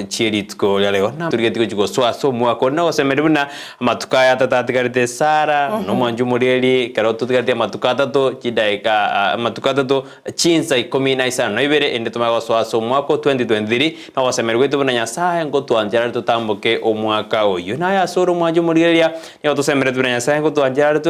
chieritko leo na turigeti ko swaso mwako na osemeribuna matukaya tatatigarite sara no mwanjumurieli karoto tigarite matukata to chidaika matukata to chinsa 15 no ibere ende tumago swaso mwako 2023 na osemerigwe buna nyasaye ngo twanjara tutamboke omwaka oyo na ya soro mwanjumurielia yo tosemere buna nyasaye ngo twanjara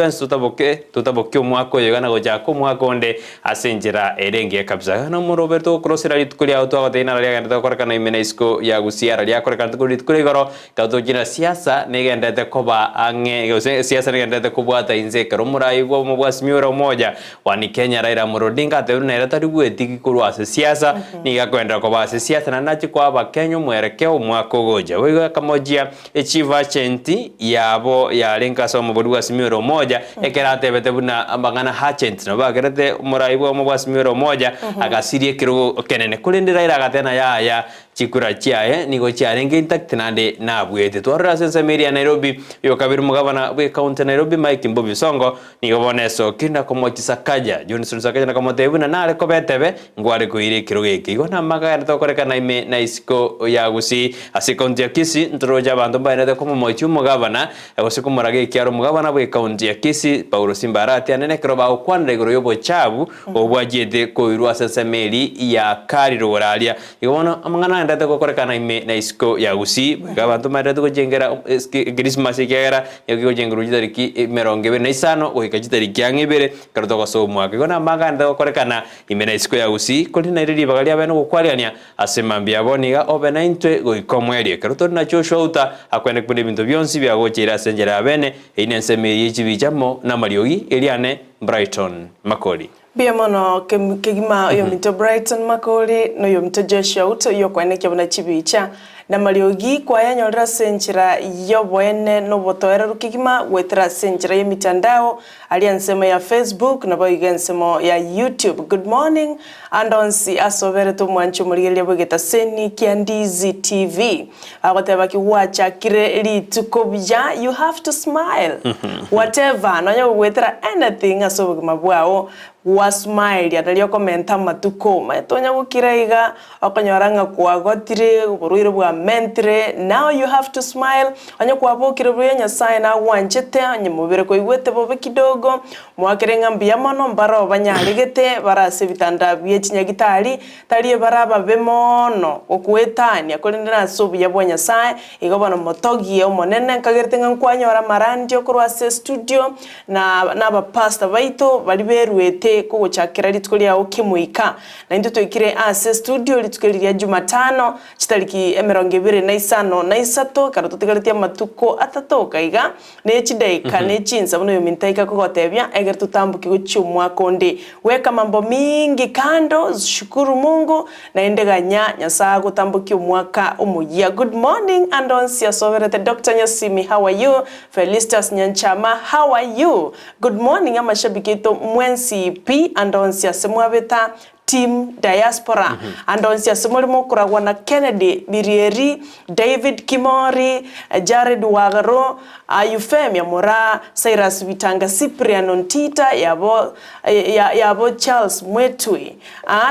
tutaboke omwaka oyo gana gojako mwaka onde asenjera erenge kabisa no mu Roberto Crossera litukuli auto agatena ria ganda korekana imenaisko ya Gusii ria korekana tukuli goro kauto jina siasa negendete koba ange siasa negendete kubwata inze karomurai go mubwasimiro moja wani Kenya Raila Odinga tebuna era tarigwetiki kurwa siasa niga kwenda koba siasa na nachi kwa Bakenya mwerekeo mwako goja wiga kamojia echiva chenti yabo ya lenka somo bwasimiro moja ekerate betebuna ambangana hachent no bagerete murai go mubwasimiro moja agasirie kiro kenene kulindira ira gatena ya chikura chiae nigo chiarenge intact nande na bwete twarra sense media Nairobi yo kabiru mugabana we county Nairobi Mike Mbobi Songo nigo boneso kinda komochi Sakaja Johnson Sakaja na kamotebuna nale kobetebe ngware kuire kiro geki gona magara tokorekana ime na isiko ya Gusii ase county ya Kisii ntroja bantu bainete komo mochi mugabana agose kumurage kiaro mugabana we county ya Kisii Paulo Simbarati anene kiro ba okwande goro yobo chabu obwajete koirwa sense media ya kariro oralia igona amangana ndate kokorekana ime na isiko ya Gusii gabantu marete ko jengera Christmas igera yego jenguru jitariki 25 ohika jitariki yangibere karuto ko so mwaka gona maganda kokorekana ime na isiko ya Gusii ko ndiriri bagali abeno kokwariania asemambia boniga obena intwe goikomwerie karuto na choshouta akwende kundi bintu byonsi bya gochira senjera abene inense meri chibijamo na mariogi eliane Brighton Makoli Biamono kegima yo mito Brighton Makoli no yo mito Joshua uto yo kwaneke buna chibicha na mariogi kwa yanyorera senchira yo bwene no botoera rukigima wetra senchira ya mitandao aliansema ya Facebook na boigensemo ya YouTube. Good morning andonsi asobere to mwancho murigelia bogeta seni kia Ndizi TV agoteba ki wacha kire litukobya you have to smile whatever no wetra anything asobogima bwao wa smile ya komenta matuko matonya gukiraiga akanyoranga kwa gotire buruire bwa mentre now you have to smile anya kwa bokire bwa Nyasaye na wanchete anya mubere ko igwete bobe kidogo mwakirenga mbia mono mbaro banyaligete barase bitanda byechinyagitari taliye baraba bemono okwetania kolindira sobi ya bwa Nyasaye igobana motogi omonene kagertenga kwanyora marandi okorwa studio na ba pastor baito bali berwete ko chakira litukuli ya ukimuika na ndio twikire ase studio litukuli ya Jumatano chitaliki 25 na isato karoto tigaritia matuko atatoka iga ne chidaika ne chinsa buno yomintaika ko gotebya eger tutambuki guchumwa konde weka mambo mingi kando shukuru Mungu na endeganya Nyasaye gutambuki umwaka umuya. Good morning and on sia soverete Dr. Nyasimi, how are you? Felistas Nyanchama, how are you? Good morning amashabikito mwensi P andonsia semwabeta team diaspora andonsia semolimo kuragwa na Kennedy Birieri David Kimori Jared Wagaro Ayufemia Mora Cyrus Vitanga Cyprian Ontita yabo Charles Mwetui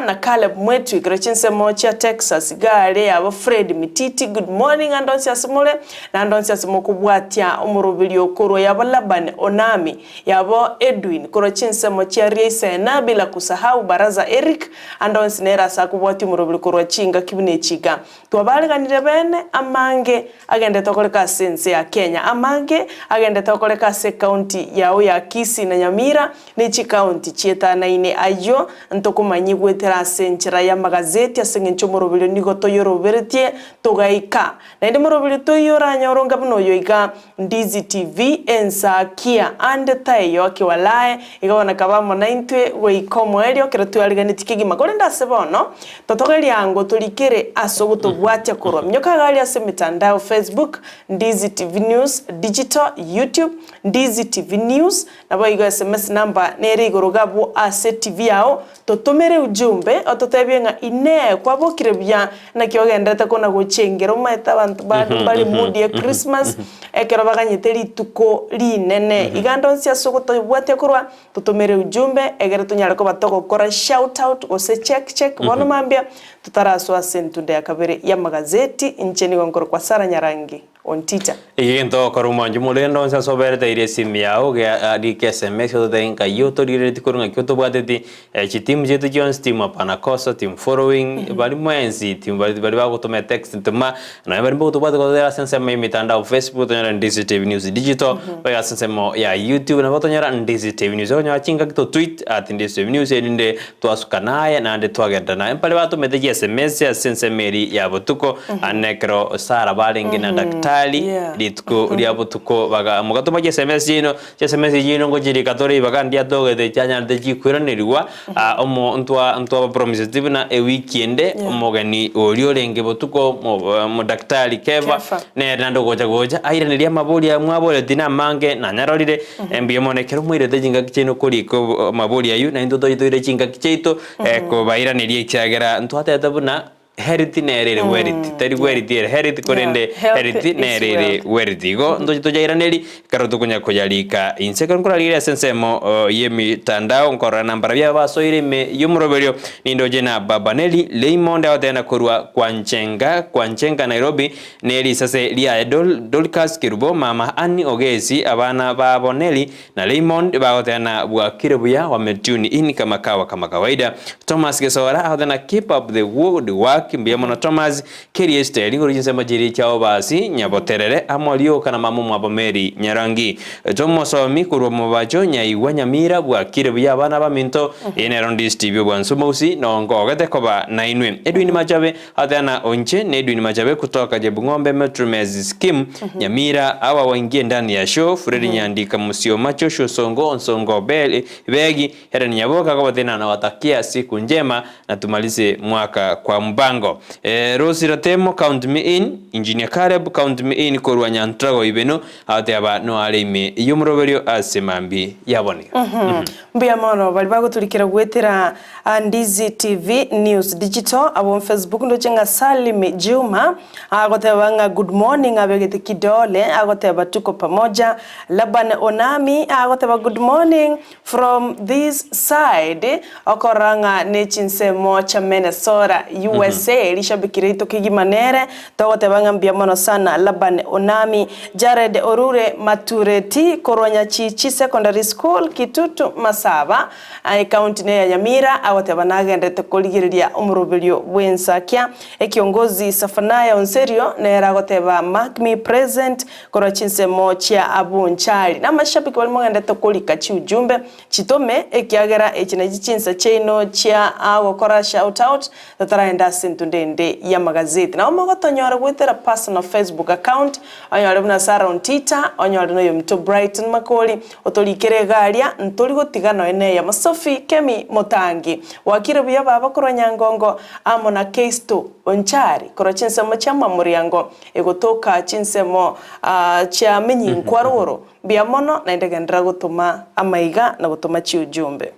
na Caleb Mwetui Gretchense Mocha Texas gale yabo Fred Mititi. Good morning andonsia semole na andonsia semokubwatia umurubilio kuro yabo Laban Onami yabo Edwin Gretchense Mocha Reisa na bila kusahau Baraza Eric andonsi nera sakubwati umurubili kurwa chinga kibine chika twabaliganire bene amange agende tokoleka sense ya Kenya amange agende tokoleka se county yao ya Kisii na Nyamira ni county chieta na ine ayo ntokumanyi gwetera senchira ya magazeti asengencho murubili nigo toyoroberetie togaika na inde murubili toyora nyoronga buno yoiga Ndizi TV ensakia ande tayo akiwalae igabona kabamo 90 weikomo elio keretu aliganitiki makolenda sebono totogelia ango tulikere asogoto bwatia koro mnyoka gali ase mitandao Facebook Ndizi TV News Digital YouTube Ndizi TV News na boigo SMS number neri gorogabu ase TV yao totomere ujumbe ototebienga ine kwa bokire bya na kyogendete kona gochengero maeta bantu bali mood ya Christmas ekero baganyeteri tuko linene igandonsia sogoto bwatia korwa totomere ujumbe egere tunyare ko batoko kora shout out out ose check bono mambia tutaraswa sentunde ya kabere ya magazeti incheni gonkoro kwa Sara Nyarangi on Twitter. Igento karumanju mulendo nsa soberete ire simu yao ga di SMS yo tenga yoto dire tikurunga kyoto bwateti chitimu jetu Jones team apana kosa team following bali mwenzi team bali bago tome text tuma na bali mbo tubate ko dera sense me mitandao Facebook tonyara Ndizi TV News Digital ba sense mo ya YouTube na batonyara Ndizi TV News onyo achinga kito tweet at Ndizi TV News ende twasukanaye na ande twagenda na empale bato meteje SMS ya sense meri ya botuko anekro Sara balingi na daktari litko liabo tuko baga mugato maje SMS jino ngo jiri katori baga ndia doge de chanya de jikwira nirwa omo ntwa promise tibna e weekend omogani oliolenge botuko mo daktari keva ne nando goja aira niria maboli ya mwabole dina mange na nyarorire embiyemone kero mwire de jinga kicheno kuri ko maboli ya yu na ndo toire jinga kicheito ko baira niria kyagera ntwate tabuna heriti nerere weriti tari weriti heriti korende heriti nerere weriti go ndo tojaira neri karoto kunya kojalika inseka nkora lire sensemo yemi tandao nkora nambara bya basoire me yumroberio nindo jena babaneli Raymond awatena korwa kwanchenga Nairobi neri sase lia Dolcas Kirubo mama Anni Ogezi abana baboneli na Raymond bawatena bwakirebuya wametuni ini kama kawaida Thomas Gesora awatena keep up the work Mbiyamona Thomas Kerie Steli ngoro jinse majiri chao basi nyaboterere amolio kana mamu mwabomeri Nyarangi Tomo somi kurwa mubajo nyaiwa Nyamira bwakire bya bana baminto ene Ndizi TV bwansumosi no ngogete koba nainwe Edwin Majabe athana onche ne Edwin Majabe kutoka Jebung'ombe Metromez scheme Nyamira awa waingie ndani ya show Fred Nyandika musio macho show songo begi hera nyaboka kwa tena na watakia siku njema na tumalize mwaka kwa mbango Rosi Ratemo count me in Engineer Caleb count me in korwa nyantrago ibeno ate aba no arime yumroberio asemambi yaboni mbia mono bali bago tulikira gwetera Ndizi TV News Digital abo Facebook ndo chenga Salim Juma agotebanga good morning abegete kidole agoteba tuko pamoja Laban Onami agoteba good morning from this side okoranga nechinsemo cha Minnesota USA lishabikirito kigimanere togotebanga mbia mono sana Laban Onami Jared Orure Matureti Korwanya Chichi Secondary School Kitutu Masaba county ne ya Nyamira awatebanaga ndete koligiriria umurubirio wensakia ekiongozi Safanaya Onserio nera goteba mark me present korwa chinsemo chia abunchali na mashabiki walimo ndete kolika chi ujumbe chitome ekiagera echina chichinsa cheno chia agokora shout out tataraenda sentundende ya magazeti na omogotonyora gwetera personal Facebook account onyore buna Sara on Twitter onyore no yomto Brighton Makoli otolikere galia ntoli gotigano ene ya Masofi Kemi Motangi wakire buya baba Nyangongo amona Keisto Onchari koro chinsemo cha mamuriango egotoka chinsemo cha menyinkwaroro biamono na indegendera gutuma amaiga na gutuma chi ujumbe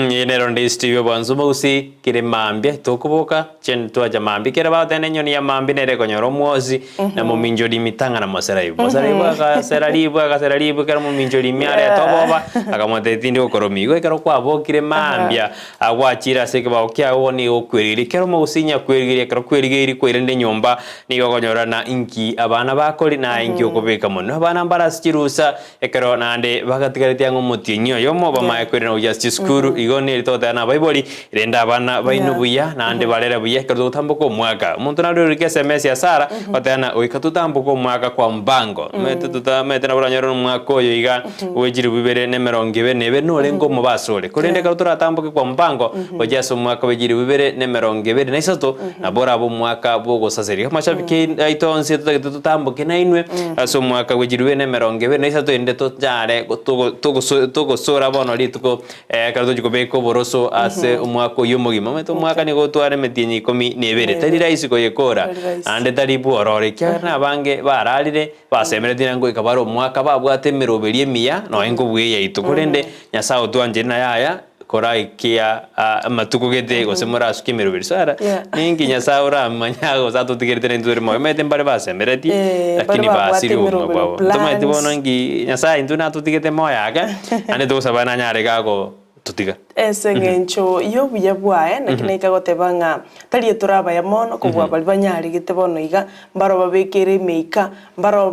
Yenero Ndizi TV bwansumosi kire mambia tokuboka chen twaja mambi kire batene nyoni ya mambi nere konyoro mwozi na muminjo limitanga na moserayibu ka seralibu kare muminjo limiare toboba akamote tindi okoromigo kero kwabo kire mambia agwachira seke ba okya woni okwiriri kero mugusinya kwiriri kero kwirigiri kwirende nyomba nigo konyora na inki abana bakoli na inki okobeka muno abana mbarasirusa ekero nande bakatigarite ngo mutinyo yomo bamaye kwirina ujustice school igone litota na Bible irenda abana bainubuya na ande balera buya kero tambuko mwaka umuntu nalo rike SMS ya Sara batana oikatutambuko mwaka kwa mbango mete na buranyoro mwaka oyo iga wejiri bibere ne 20 nole ngo mubasole kurende kero turatambuke kwa mbango ojaso mwaka wejiri bibere ne 20 na isato na bora abo mwaka bogo saseri mashabiki aitonse tutambuke na inwe aso mwaka wejiri bibere ne 20 na isato ende to jare tugo sora bono lituko kero jikobeko boroso ase umwaka yumugima meto mwaka ni gotware metinyi 12 tari raisi ko yekora ande tari buorore kyana bange bararire basemere dinango ikabaro mwaka babwate miroberie mia no engo bwiye itukurende nyasao twanje na yaya kora ikia matukugete gosemora asukimero birsara ningi nyasaura manyago zato tigerete ndure mo mete mbare basemere ti lakini basiri umwa kwabo toma tibona ngi nyasa induna tutigete moya ga ande to sabana nyare gago tutiga esengencho yo buya bwae nakina ikagotebanga tali turaba ya mono kubwa bali banyari gitebono iga mbaro babekere meika mbaro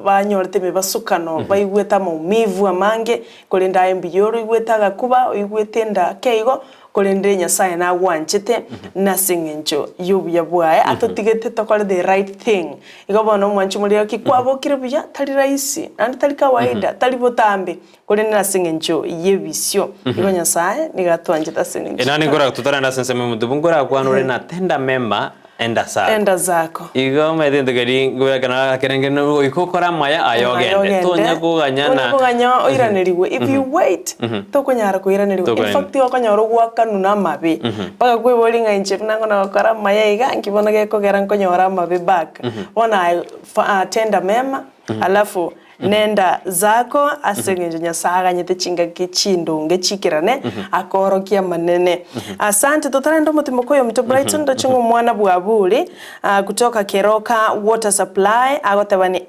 banyorete mebasukano baigweta mu mivu amange kolinda embiyoro igwetaga kuba igwetenda keigo kolende Nyasaye na wanchete na sengencho yo buya bwae atotigete tokole the right thing igabona mwanchi muri kikwabo kirebuya tali raisi andi tali kawaida tali botambe kolende na sengencho yebisyo igo Nyasaye nigatwanjeta sengencho enani ngora tutara na sense memuntu bungora kwanure na tenda mema enda zako igo medende gari ngora kana kerengene ikokora maya ayogende tonya kuganyana oiraneriwe if you wait tokonyara kuiraneriwe in fact okonyoro gwakanu na mabe paka kwibolinga inche nango na gukora maya iga nkibona gekogera nkonyora mabe back ona tenda mema alafu nenda zako asengenje Nyasaye nyete chinga kichindo ngechikirane akorokia manene asante totalendo mutimo koyo mto Brighton ndachungu mwana bwabuli kutoka Keroka Water Supply agotabani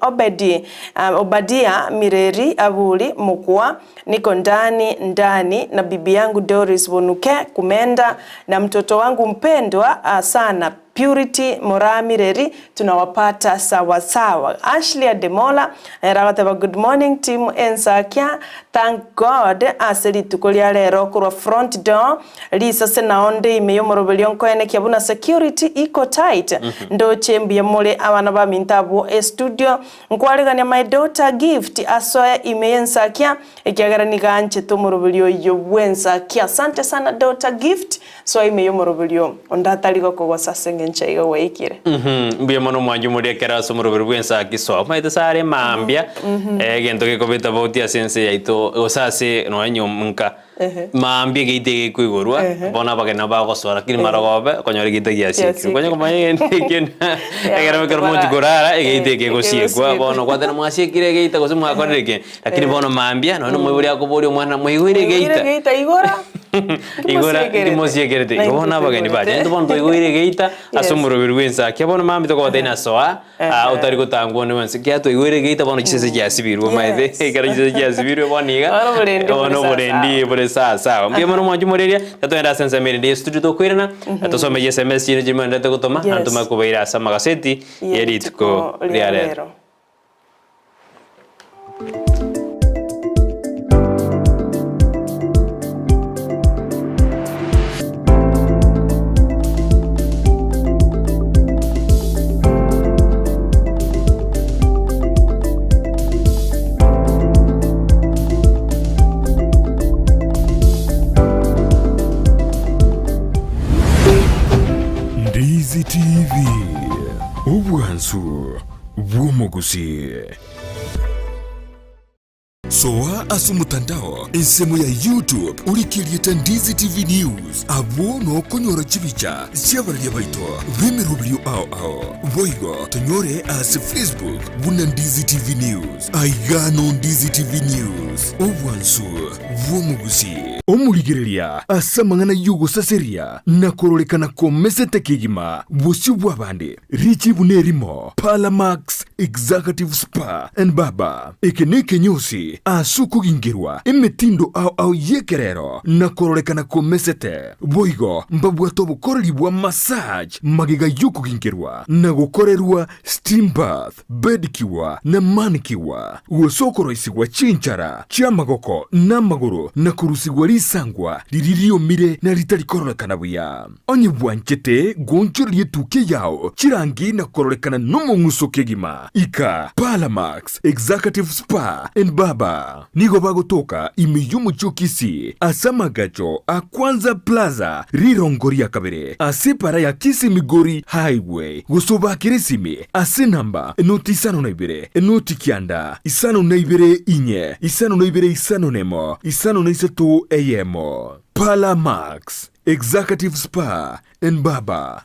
Obadia Mireri abuli mukwa niko ndani na bibi yangu Doris Bonuke kumenda na mtoto wangu mpendwa sana Purity Moramireri tunawapata sawa. Ashley Ademola ragataba good morning team Ensakia thank God aseri tukolia lero kurwa front door Lisa senaonde imeyomorobelion koene kiabuna security iko tight ndo chembi ya mole abana ba mintabo studio nkwaliganya my daughter gift asoya imeyensakia ikiagaraniga anche tomorobelio yobwensakia asante sana daughter gift so imeyomorobelio ondataligo kogwa ngencha iga waikire mbiya mono mwanju muri kera somoro bwensa kiso maite sare mambia gento ke kobeta botia sense yaito osase no enyo munka mambia geite kuigorwa bona bagena ba gosora kini maragobe konyore geite giasi konyo komaye ken egera me karmo tigorara geite ke Gusii kwa bona kwa tena mwasi kire geite gosu mwakoreke lakini bona mambia no mwiburi akobori mwana mwigwire geita igora ndimosie gerete bona bageni baje ndo bondo igwire geita asumuro birwensa kyabona mambi to kodena soa utari gutangwo ne wanse kyato igwire geita bono kisese kyasibirwa maithe kera kisese kyasibirwa boniga ono borendi bore sa mbi mono mwanju moreria tato enda sense mere ndi studio to kwirana tato some SMS ni jima ndate gutoma antuma kubaira sama gaseti yeritko riarero Ndizi TV Omwansa Gusii. Soa asumutandao ensemo ya YouTube ulikilieta Ndizi TV News abo no konyora chibicha siabalia baito vimerubio ao voigo tonyore as Facebook buna Ndizi TV News aigano Ndizi TV News Omwansa Gusii omuligereria asamangana yugo saseria na korolekana komesete kigima bosi bwabande richi bunerimo Palamax Executive Spa and Baba ekeneke nyosi asuku gingerwa emetindo au yekerero na korolekana komesete boigo mbabwato bukorolibwa massage magiga yuko gingerwa na gukorerwa steam bath bedikiwa na manikiwa uosokoro isigwa chinchara chiamagoko na maguru na kurusigwa risangwa liririo mire na ritari korolekana buya onye bwanchete gonchori yetuke yao chirangi na korolekana nomo nguso kegima ika Palamax Executive Spa and Baba nigo bagotoka imeyumu chukisi asamagacho akwanza plaza rirongoria kabere asepara ya Kisii Migori highway gusoba kirisimi asenamba enoti isano na ibere enoti kianda isano na ibere inye isano na ibere isano nemo isano na isatu eyemo Palamax Executive Spa and Baba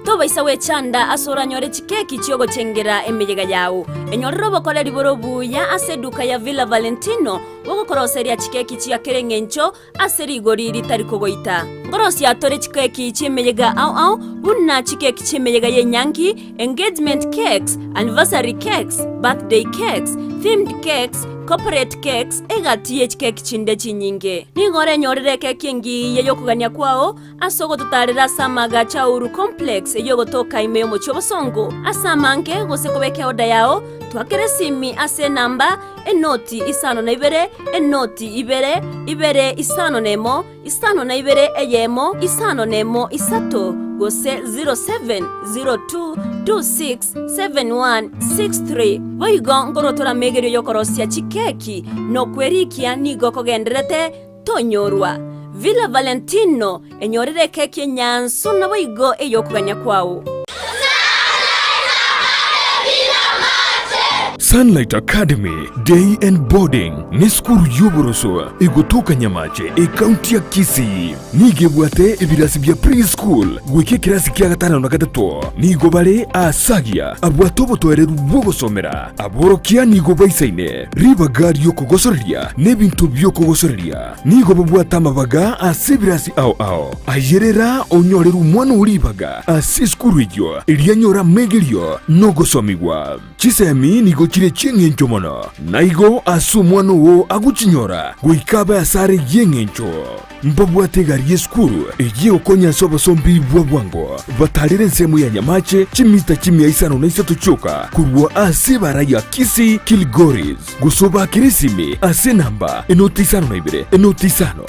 Toba isawe chanda asora nyore chikeki chiogo chengera emeyega yao. Enyorro bokole liboro buya aseduka ya Villa Valentino woko koroseria chikeki chia kerengencho aseri goriri tariko goita. Ngorosi atore chikeki chimeyega au bunna chikeki chimeyega yenyangi engagement cakes, anniversary cakes, birthday cakes, themed cakes, corporate cakes egatie cake chinde chinyinge nigore nyorire keki ngiye yokugania kwao asogo tutarira samaga chauru complex yogotoka ime mochobosongo asamange gosekobeke oda yao twakere simi ase namba enoti isano na ibere enoti ibere ibere isano nemo isano na ibere eyemo isano nemo isato gose 0702267163 boigo ngorotora megerio yokorosia chikeki no kwerikia nigo kogenderete tonyorwa Villa Valentino enyorire keki nyanso na boigo eyokuganya kwao. Sunlight Academy Day and Boarding ni skuru yoboroso egotoka Nyamache county ya Kisii nigebwate ebirasi bya preschool gwike kirasi kya gatano na gatatu nigo bare asagia abwatobo toereru bogosomera aborokia nigo baisaine riba gari yo kugosoreria nebintu byo kugosoreria nigo babwata mabaga asibirasi ao ayerera onyoreru mwana uribaga asiskuru iyo irianyora megerio no gosomigwa chisemi nigo chire chengencho mono naigo asumwano wo aguchinyora guikaba asare yengencho mbabwate gari skuru eje okonya sobo sombi bwabwango batalire nsemu ya Nyamache chimita chimia isano na isato choka kurwa asibara ya Kisii Kilgoris gusoba kirisimi ase namba enoti isano na ibere enoti isano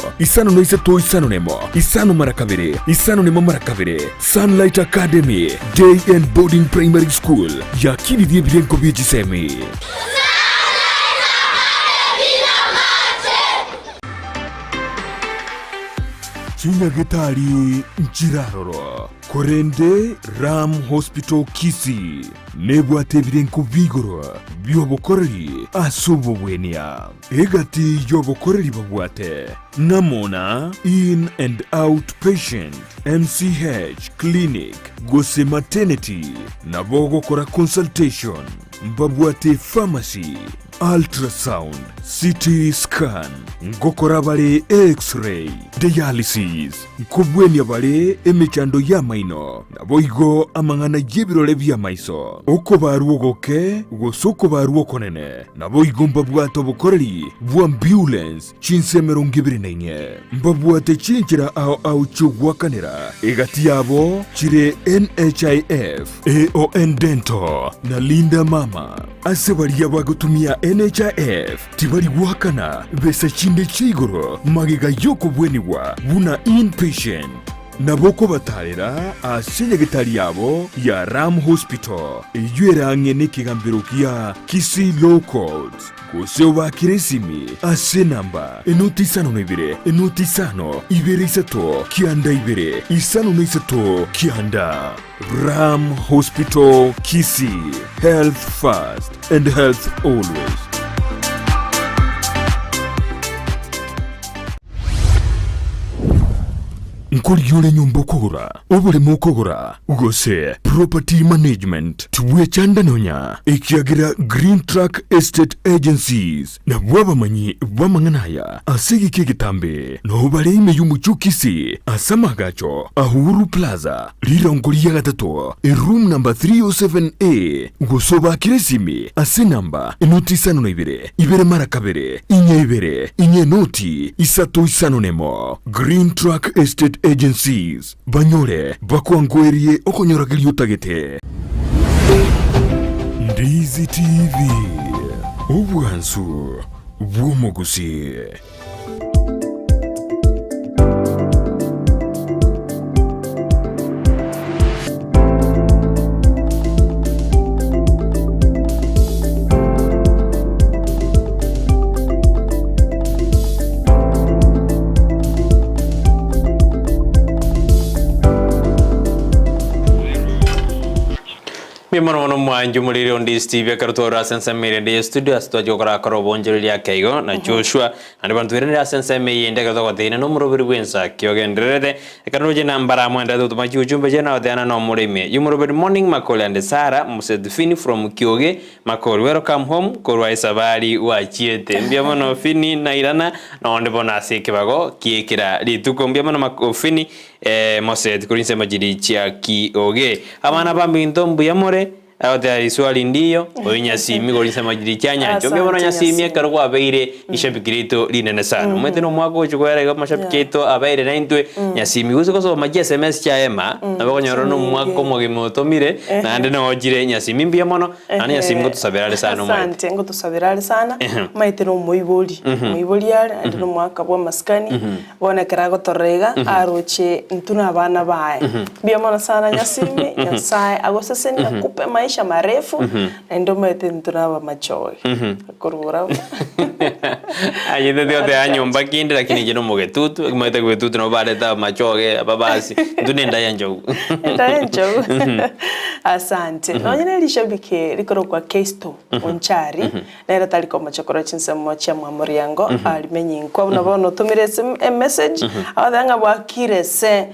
na isato isano nemo isano marakabere isano nemo marakabere Sunlight Academy Day and Boarding Primary School ya kini die birenko bijisemi Chinyagetari Nchiraroro Korende Ram Hospital Kisii nebwate birenko bigoro byobokoreri asobobwenia egati yobokoreri babwate namona in and out patient MCH clinic Gusii maternity nabogokora consultation mbabwate pharmacy ultrasound CT scan ngokora bale x-ray dialysis nkubwenia bale emechando ya maino naboigo amangana yebirole bya maiso uko baruogoke gosoko baruokonene naboigo mbabwato bokoreri bwa ambulance chinsemero ngibirinainye mbabwate chinchira au chugwakanera egati yabo chire NHIF AON Dental na Linda Mama asebali yabagutumia NHIF tibali wakana besa chinde chigoro magega yoko bweniwa buna inpatient naboko batarera asenyagetari yabo ya Ram Hospital eyuera ngene kigambiro kia Kisii Low Codes Gusii kiresimi ase namba enoti isano na ibere enoti isano ibere isato kianda ibere isano na isato kianda Ram Hospital Kisii health first and health always. Nkuri yule nyumba kogora obule mukogora ugose property management tuwe chanda nonya ekiagira Green Track Estate Agencies na wabamanyi wamanganaya asigi kegitambe no bale ime yumuchu Kisii asamagacho Ahuru Plaza lirongoli ya gatatu room number 307A ugosoba kiresimi ase namba enoti isano na ibere marakabere inye noti isato isano nemo Green Track Estate Agencies banyore bakwangwerie okonyoragiri utagete Ndizi TV ubwansu bw'Gusii. Mimono mwanju muliri Ndizi TV karutora sensa mere studio asto kora bonjeri ya kaigo na Joshua andi bantu rende sensa me yende kato kotina no murobiri wensa kyogenderede ekanoje nambara mwenda to maji ujumbe jena odana no murime yumurobiri morning makole and Sara Musedfini from Kyoge makole welcome home korwa isabari wa chiete mbiamono fini na irana na onde bona sekebago kiekira lituko mbiamono makofini Mosed kurinse majiri chia Kyoge abana bambinto mbuyamore Ayote swali ndiyo nyasimi goli sema jiri cyanya cyo mbona nyasimi karwo abeire ishabikirito linene sana mwete no mwako uchukwera ga mashabikito abeire naintwe nyasimi guzo koso maji SMS cha ema nabako nyoro no mwako mogimotomire nande no ojire nyasimi mbia mono nani nyasimi ngo tusabirale sana mwe asante ngo tusabirale sana maite no muiboli yale ande no mwaka bwa maskani bona kerago torega aroche ntuna abana bae mbia mono sana nyasimi nyasaye agosese ni akupe maisha marefu na ndo maite ntuna ba machoe korora ayete te anyomba kinde lakini jeno mogetutu maite kwetutu no bareta machoge babasi ndunenda yanjo asante no nyene lishabike likoro kwa Kesto onchari na era taliko machokoro chinsemo cha mwamuriango alimenyi kwa unabono tumire message abadanga bwakirese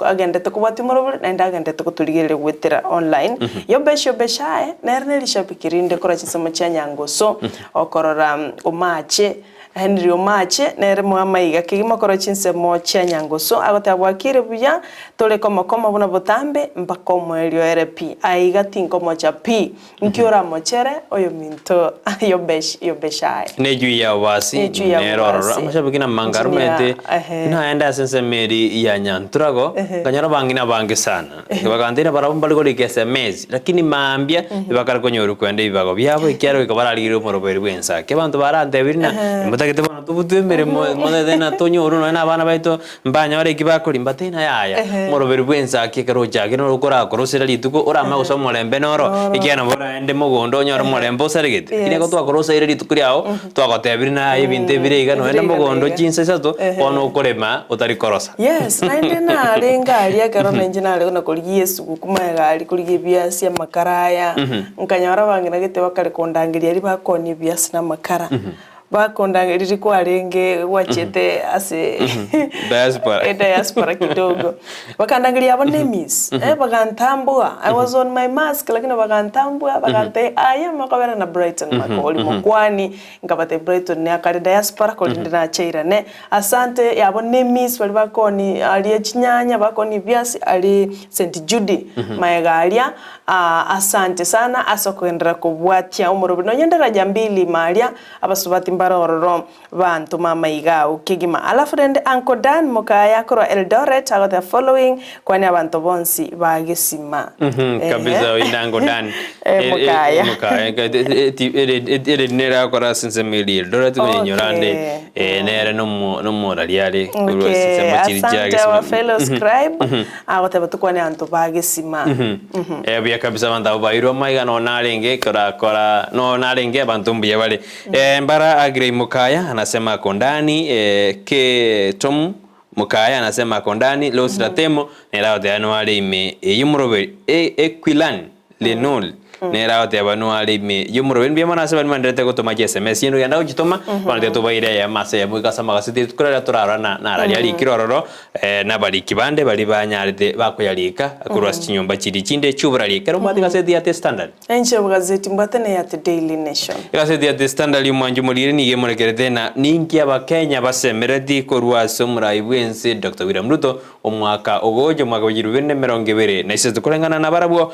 agendete kubati morobole na ndagendete kutuligere gwetera online yo beshae na era lishabikirinde kora chinsemo cha nyangoso okorora umache Henry Omache nere mwamaiga kigimo koro chinsemo cha nyangoso agotabwakire buya tole koma bona botambe mpaka omwelio RP aiga tinko mocha P nkiora mochere oyo minto yo beshae neju ya wasi neroro amashabikina mangarumete naenda sensemeri ya nyantrago kanyara bangina bange sana bakandira barabambali ko SMS lakini maambia bakara konyoru kwende bibago byabo ikyaro ikabaraliro moroberi bwensa ke bantu barandebirina mutakete bana tubutemere modena tonyoru na bana baito mbanya bare kibakori mbatena yaya moroberi bwensa ke karoja ke no gukora korosera lituko orama gusoma lembe noro ikyana bora ende mugondo nyoro molembo serigete ine ko twakorosa ire lituko ryao twagotebirina ibinte birega no ende mugondo chinse sato ono korema utari korosa yes naende na renga ali akaro menjina ale na kuri Yesu kukumaga ali kuri biasi ya makaraya nkanyara bangina gete bakare kondangiria ari bakoni biasi na makara bakondangiriri kwa renge wachete ase diaspora kidogo bakandangiria abone miss bakantambua I was on my mask lakini bakantambua bakante aya makabera na Brighton makoli mokwani ngabate Brighton ne akari diaspora ko ndina cheira ne asante yabone miss bali bakoni ali chinyanya bakoni biasi ali St Judy maegalia asante sana asokwendera kubwatia umuro no nyendera jambili malia abasubati baroro bantu mama igao kigima alafu rende Uncle Dan mukaya koro Eldoret ago the following kwani abantu bonsi bagesima kabisa inango Dan mukaya nera kora sinse mili Eldoret nyorande nera no moraliale kuro sinse machirija gesima fellow scribe ago te batukwani antu bagesima bya kabisa banda bairo maiga no narenge kora no narenge abantu mbiye bale mbara Grey Mukaya anasema kondani ke Tom Mukaya anasema kondani lo siratemo nera de anuale ime yumrobe equilan lenol nera de anuale ime yumrobe bien mana se mandrete ko toma SMS yendo yanda ujitoma kwande to baire ya mase ya muka sama gasiti tukura turara na rali kirororo na bali kibande bali banyaride bakoyalika akurwa chinyomba chiri chinde chubrali kero mati gaseti ya standard enche gazeti mbatene ya Daily Nation gaseti ya standard yumwanju mulire ni yemorekerete na ninki abakenya basemeredi korwa somra ibwense Dr. William Ruto omwaka ogoje mwaka 2020 na ise tukolengana na barabo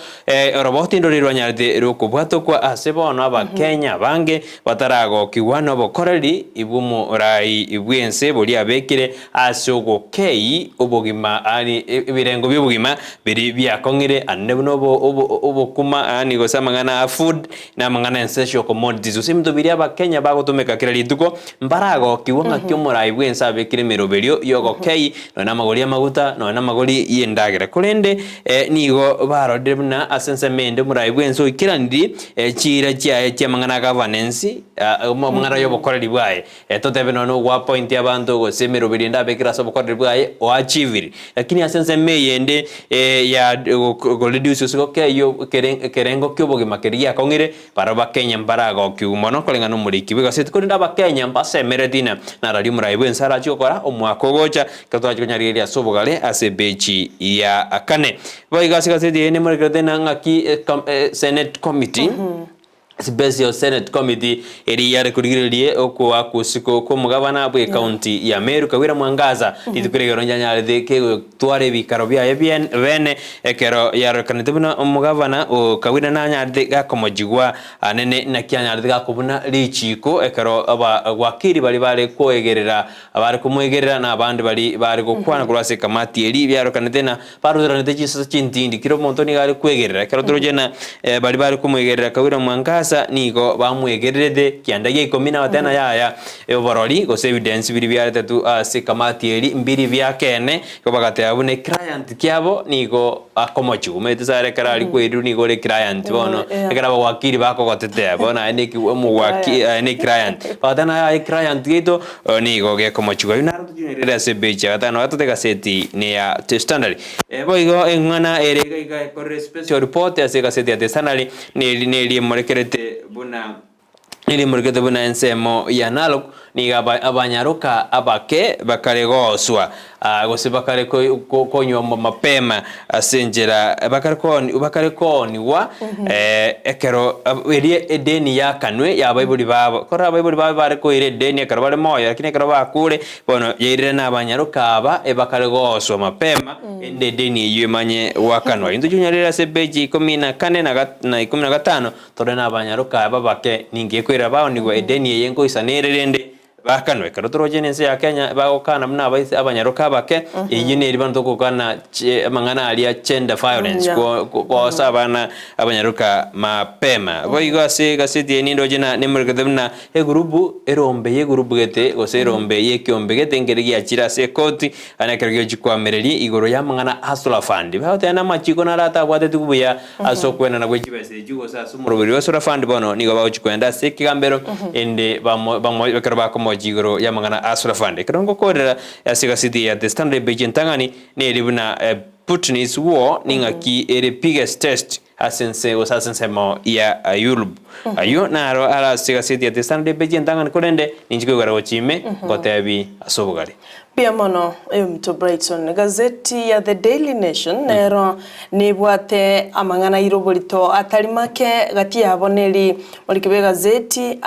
roboti ndoriro nyaride rokubwato kwa asebono abakenya bange batarago kiwano bokoreri ibumo rai ibwense boli abekire asogo kei obogima ani ibirengo byobugima biri byakongire annebuno obokuma ani gosamangana food na mangana essential commodities usimto biri abakenya bagotumeka kira lituko mbarago kiwanga kyomora ibwense abekire meroberio yogo kei no na magoli amaguta no na magoli yendagera kurende nigo barodebna asense mende mura ibwense ikirandi chira chia mangana governance mangana yobokoreri bwaye totebe no wa point y'abantu go semero birinda bekira sobokoreri bwaye o achieviri lakini asense meyende ya go reduce so keyo kerengo kyoboge makeria kongire para bakenya mbarago kyumono kolengana umuriki bigaset kurinda bakenya mbasemere dina na radio mura ibwense ara chokora omwako gocha katwaje konyariria sobogale asebechi ya akane boigasi gaseti ene murikete na ngaki Senate committee Special Senate Committee eri yare kurigiririe okwa kusiko ko mugabana bwe county ya Meru Kawira Mwangaza itukurigero nyanya ke tware bikaro bya bene ekero yaro kanitubuna mugabana o Kawira nanya gakomojigwa anene na kyanya gakubuna lichiko ekero aba wakiri bali koegerera abari kumwegerera na abandi bari gukwana kurase kamati eri byaro kanitena parudura ndegisa chintindi kiro montoni gari kwegerera ekero turojena bali kumwegerera Kawira Mwangaza niko bamwegererede kiandagie 15 yaya oborori gose evidence biri bya tatu ase kamati eri mbiri bya kene ko bagate abune client kyabo niko akomochu metesare karali kweru niko le client bono ekara wakiri bako gotete bona neki muwaki ne client badana ai client gito niko ge komochu ina rutujinere ase becha gatano atote gaseti ne ya standard boigo engana erega ko special report ase gaseti ya standard ne morekerete buna ili murikete buna ensemo ya nalok ni abanyaruka abake bakaregoswa gose bakare konywa mapema asenjera bakarekoni wa ekero erie edeni ya kanwe ya Bible babo kora Bible babo bare ko ire edeni ekero bare moya lakini ekero bakure bono yeire na abanyaruka aba bakaregoswa mapema ende edeni yemanye wakanwa into junyarira se beji 14 na 15 tore na abanyaruka aba bake ninge kwira bao ni edeni yengo isanererende bakanwe karo torojenense ya Kenya bagokana mna abanyaruka bake yine iri bantu kokana mangana alia gender violence ko sabana abanyaruka mapema boigo ase gaseti enindo jena nemurgademna grupu erombe grupu gete gose erombe yekyombe gete ngerigi achira se koti anakergiyo jikwamereri igoro ya mangana asula fund bahote na machiko na rata bwate tukubuya asokwena na gwejibese jugo sa sumurubiri asula fund bono nigo bawo chikwenda se kigambero ende bakara jigoro ya mangana asura fund krongo korera ya siga city ya the standard beijing tangani ne libuna Putin's war ninga ki ere biggest test asense mo ya yulub ayo naro ala siga city ya the standard beijing tangani kolende ninjiko gara ochime gotebi asobugari pia mono to Brighton gazeti ya The Daily Nation nero nibwate amangana iroborito atalimake gati yaboneri olikibe gazeti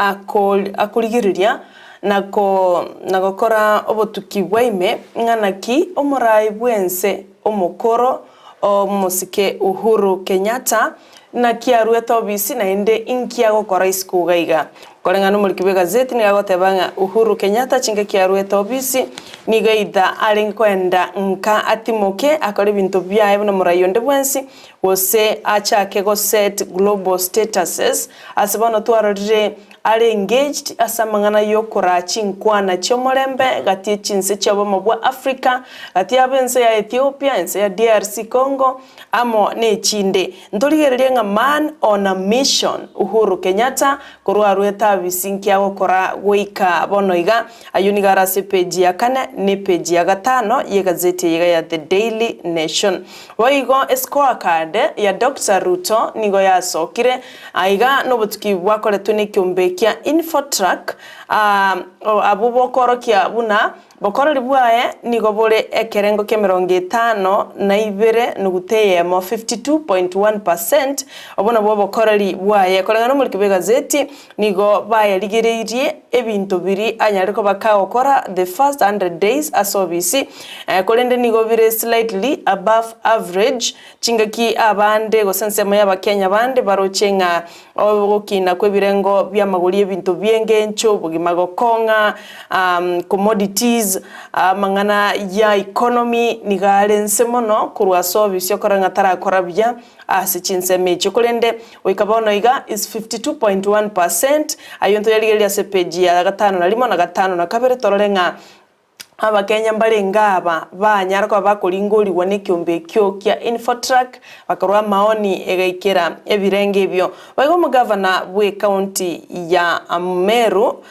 akurigiriria nagokora obotuki bwaime nganaki omurai bwense omukoro omusike Uhuru Kenyatta na kiarueta obisi na ende inkia gokora iskugaiga kolengana mulikibe gazeti ni agotebanga Uhuru Kenyatta chinge kiarueta obisi ni gaida alinkwenda nka atimoke akore bintu byaye no murayonde bwensi wose achake go set global statuses asabano twarorire are engaged asamangana yokora chinkwana chomorembe gati chinse chabo mabwa Africa gati abense ya Ethiopia ense ya DRC Congo amo ne chinde ndorigereria nga man on a mission Uhuru Kenyatta korwa rueta bisinkia gokora goika bonoiga ayunigara se page ya 4 ne page ya 5 ye gazeti yiga ya The Daily Nation waigo scorecard ya Dr. Ruto nigo yasokire aiga no butuki bwakoretwe ne kyombekia Infotrack abubokoro kia buna bokorori bwaye nigo bore ekerengo ke 52 nuguteye mo 52.1% obona bo bokorori bwaye kolengana muri kibe gazeti nigo baye ligereirie ebintu biri anyariko bakagokora the first 100 days asobisi kolende nigo bire slightly above average chingaki abande gosensemo y'abakenya bande barochenga obokina kwebirengo byamaguri ebintu byengencho bugimago konga commodities mangana ya economy nigalense mono kurwa service yokoranga tarakorabya asichinse mecho kolende wikabono iga is 52.1% ayonto yaligelia sepeji ya 5 na limo na 5 na kabere torolenga abakenya mbalengaba banyarako bakolingoli wane kyombe kyo kya Infotrack bakarwa maoni egaikera ebirenge byo bago mugavana bwe county ya Meru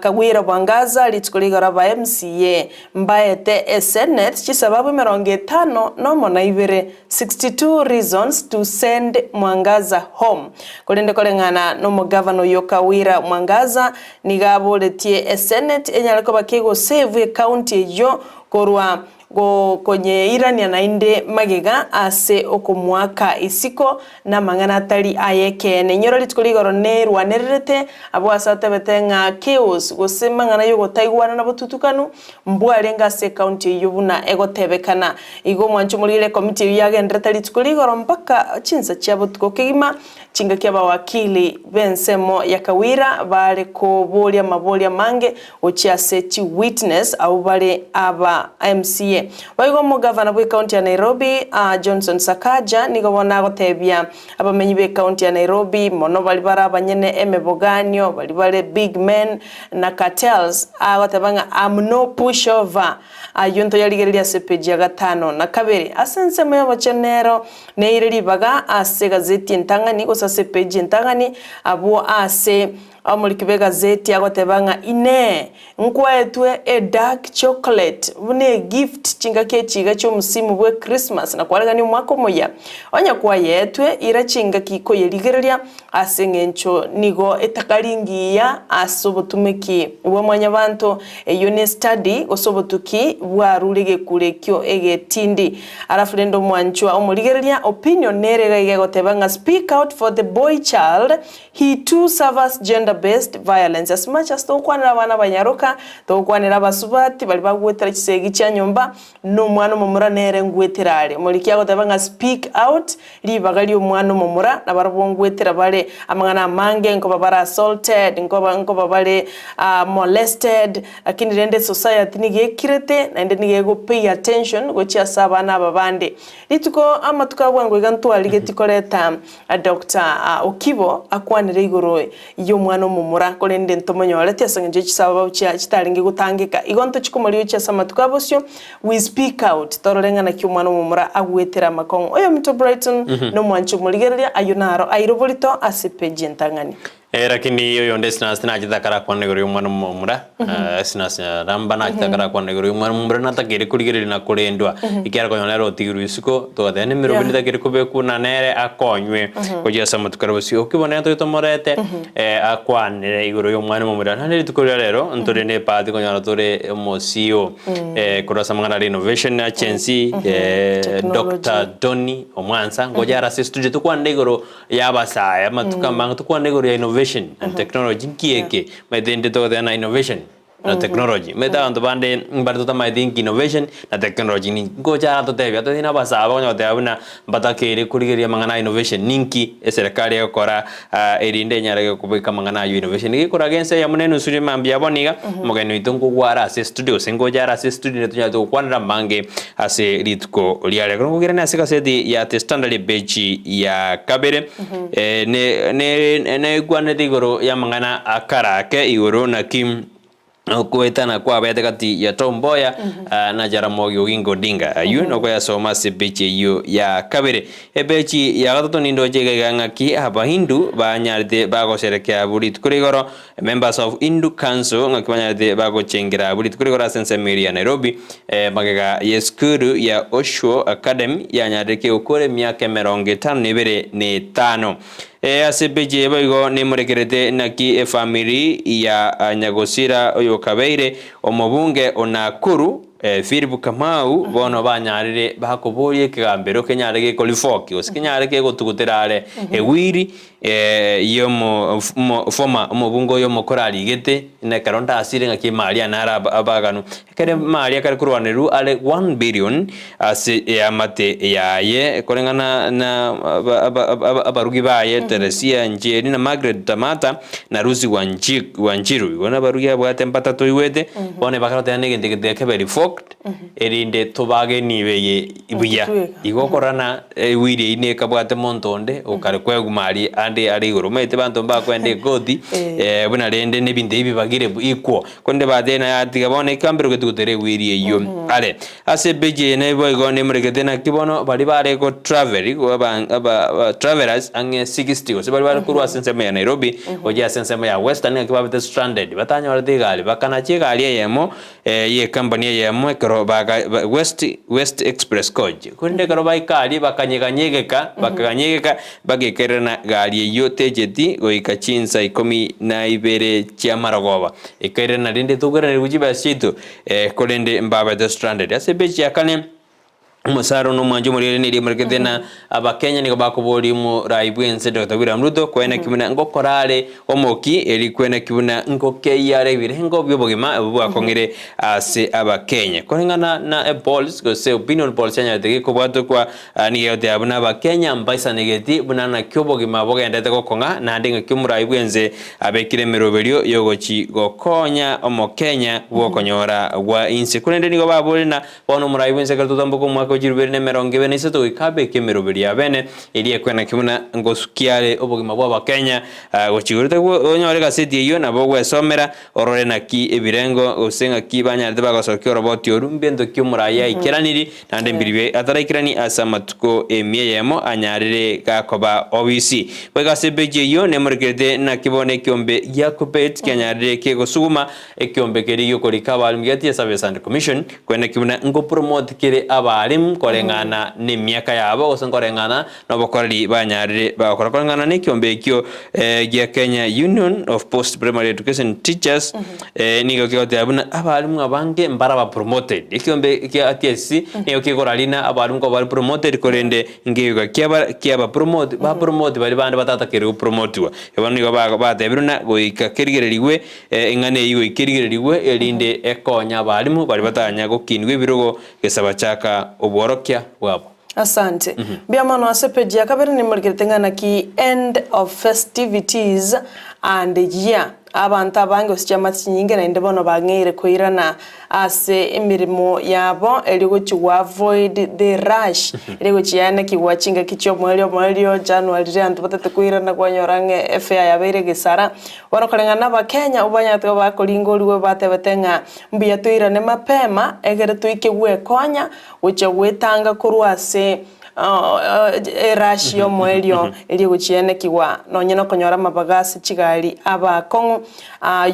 Kawira Mwangaza litikoligara ba MCA mbaete Senate chisababu 50 no mona ibere 62 reasons to send Mwangaza home kolende kolengana no mugavana yo Kawira Mwangaza nigaboletie Senate enyarako bakego save county yo korwa go konye irania nainde magega ase okomwaka isiko na mangana tari ayeke ne nyoro litkuligoro ne rwanerete abo asate betenga chaos gose mangana yo gotaigwana na botutukanu mbwarenga se county yobuna egotebekana igo mwanchu mulire committee yagendrete litkuligoro mpaka chinsa chabo tukokegima chinga kia wakili bensemo yakawira bale ko bolia mabolia mange ochia seti witness au bale aba MCA waigo mo governor bwe county ya Nairobi Johnson Sakaja nigo bona gotebia abamenyi be county ya Nairobi mono bali bara abanyene emeboganio bali big men na cartels agotebanga am no pushover ayunto yaligerelia sepeji ya gatano na kabiri asense mo yabachenero ne ireli baga ase gazeti ntangani ko sase peji ntangani abo ase amulikibe gazeti agotebanga ine nkwetwe a dark chocolate bune gift chinga kechiga cyo musimu bwe Christmas na kwalega ni mwako moya onya kwa yetwe ira chinga kiko yeligerelia asengencho nigo etakaringiya asobotumeki bwa mwanya bantu eyone study osobotuki bwarulege kurekyo egetindi arafrendo mwanchwa omuligerelia opinion nerega igotebanga speak out for the boy child he too suffers gender-based violence as much as tokwanira abana banyaruka tokwanira basubati bali bagwetera kisegi kya nyomba no mwana momura nere ngweterare muliki agotebanga speak out libagali omwana momura na barabongwetera bale amangana mange ngo babara assaulted ngo babale molested lakini rende society nigekirete na ende nigego pay attention gochi sabana babande lituko amatukabwango igantwali getikoleta Dr. Okibo akwanire igoro yo mwana momura kolende ntomonyo leti asange chisaba baucha chitaringe gutangika igonto chikomoliyo cha samatukabosyo we speak out tororenga na kyo mwana momura agwetera makongo oyo mito Brighton no mwancho muligerelia ayunaro airobolito asepeje ntangani lakini yo yonde sina chitakara kwanne gori mwana momura sina ramba na chitakara kwanne gori mwana momura natakire kuligere na kulendwa ikiara ko yonero tigiru isuko to thene mirobili takire kubeku na nere akonywe kujya samatukabosyo okibone to tomorete akwanne igoro yo mwana momura nari tukorera rero ntorene padi ko nyara tore mosio kurasa mangana renovation agency Dr.Tony Omwansa ngojara se studio to kwande igoro yabasaya matukamba to kwande igoro ya innovation and technology kieke medende to the innovation na technology meta ando bande mbarto tama think innovation na technology ni goja to tebya to dina basaba onyo te abuna batakere kurigeria mangana innovation ninki serikali yakora erinde nyarage kubika mangana innovation ni kora gense ya munenu suri mambia boniga mogeno itungu gwara ase studio sengoja ase studio to nyato kwanra mange ase litko liare ko gerena ase kaseti ya te standard beji ya kabere ne gwane digoro ya mangana akara ke igoro na kim kuetana kwa bete kati ya Tomboya na Jaramogi Oginga Odinga no kwa soma sebeche yo ya kabere ebechi ya gatoto nindo jega ngaki aba Hindu banyarde bago serekea bulit kurigoro members of Hindu Council ngaki banyarde bago chengera bulit kurigoro sense Mary Nairobi magega yeskuru ya Osho Academy ya nyareke okore miaka 55 asebeje baigo ne murekerete naki family ya Nyagosira oyo kabeire omobunge onakuru Philip Kamau bono banyarire bakoborie kigambero kenyarege kolifoki osikinyarege gotuguterare ewiri yomo foma omobungo yomo korali gete ne karonda asire ngaki maria nara abaganu kere maria kare kurwaneru ale 1 billion ase amate yaye korengana na abarugi baye Teresia Njeri na Margaret Tamata na Rusi Wanjiru gona barugi abwate mpatato iwete bone bakarota nege keberi erinde tobage nibeye ibuya igokorana wiri ine kabwate montonde okare kwegumari ande ari igoro mete bantu bakwende godi buna rende nebinde ibibagire ikwo konde badena yatiga bone kambero getutere wiri iyo ale ase beje ne boygo ne muregete na kibono bari bare ko travel travelers ange 60 ose bari bare kurwa sense ya Nairobi oje sense ya Western akibabete stranded batanya bari gali bakana chigali yemo ye company yemo yamo kero West Express Coach kunde kero baikali bakanyeganyegeka bagekerana gari yote jeti goika chinsa 12 cia maragoba ikerana rinde tugera rujiba situ kolende mbaba the stranded asebechi yakane umusaro no mwanjo muri ni rimurikete na abakenya ni bakobori mu raibwense Dr. William Ruto kwena kibuna ngokorare omoki eri kwena kibuna ngokeyare birengo byobogima bwakongere ase abakenya korengana na polls go se opinion polls nya de ko bwato kwa ni yote abuna abakenya mbaisa negeti bunana kyobogima bogendete gokonga na ndinga kimuraibwense abekire meroberio yogochi gokonya omokenya gwokonyora wa inse kunende ni go babori na bono muraibwense katutambuko mwako jirubirine meronge bene seto ikabe kemeroberia bene iliye kwena kimuna ngosukiale obogima bwa bakenya gochigurite onyore gaseti iyo nabo gwesomera orore naki ebirengo osenga kibanya ndeba gasokyo roboti orumbendo kyumuraya ikiraniri nande mbiribe ataraikirani asamatuko emiyemo anyarire gakoba obisi bwegasebeje iyo nemurikete na kibone kyombe yakupet kyanyarire kegosuguma ekyombe keriyo korikaba almigati service and commission kwena kimuna ngo promote kire abari korengana ni miaka yabo osonkorengana no bokorali banyarire bakorengana ni kyombe ekyo gya Kenya Union of Post Primary Education Teachers nigo kyote abuna abalimu abange mbara ba promoted ikyombe kya ATSC niyo kikoralina abalimu ko bari promoted korende ngeyuga kyaba promote bari bande batatakere promotewa ebano nigo batebiruna goika kerigereriwe engane yiwe ikerigereriwe elinde ekonya abalimu bari batanya gokinwe birugo gesaba chaka obworokya wabo. Asante. Biamano asepeji akabere ni muriketengana ki end of festivities and year. Abantu abange osichama chinyinge na ndebono bangere koirana ase emirimo yabo eligo chiwa avoid the rush eligo chiana kiwachinga kicho mwelio January rantu batete koirana kwanyorange FA yabere gesara wanokolengana bakenya ubanyatwa bakolingoliwe batebetenga mbiya tuirane mapema egere tuike gwekonya uche wetanga kurwase ratio mwelio ili guchiene kiwa nonyeno konyora mabagasi chigali abakongo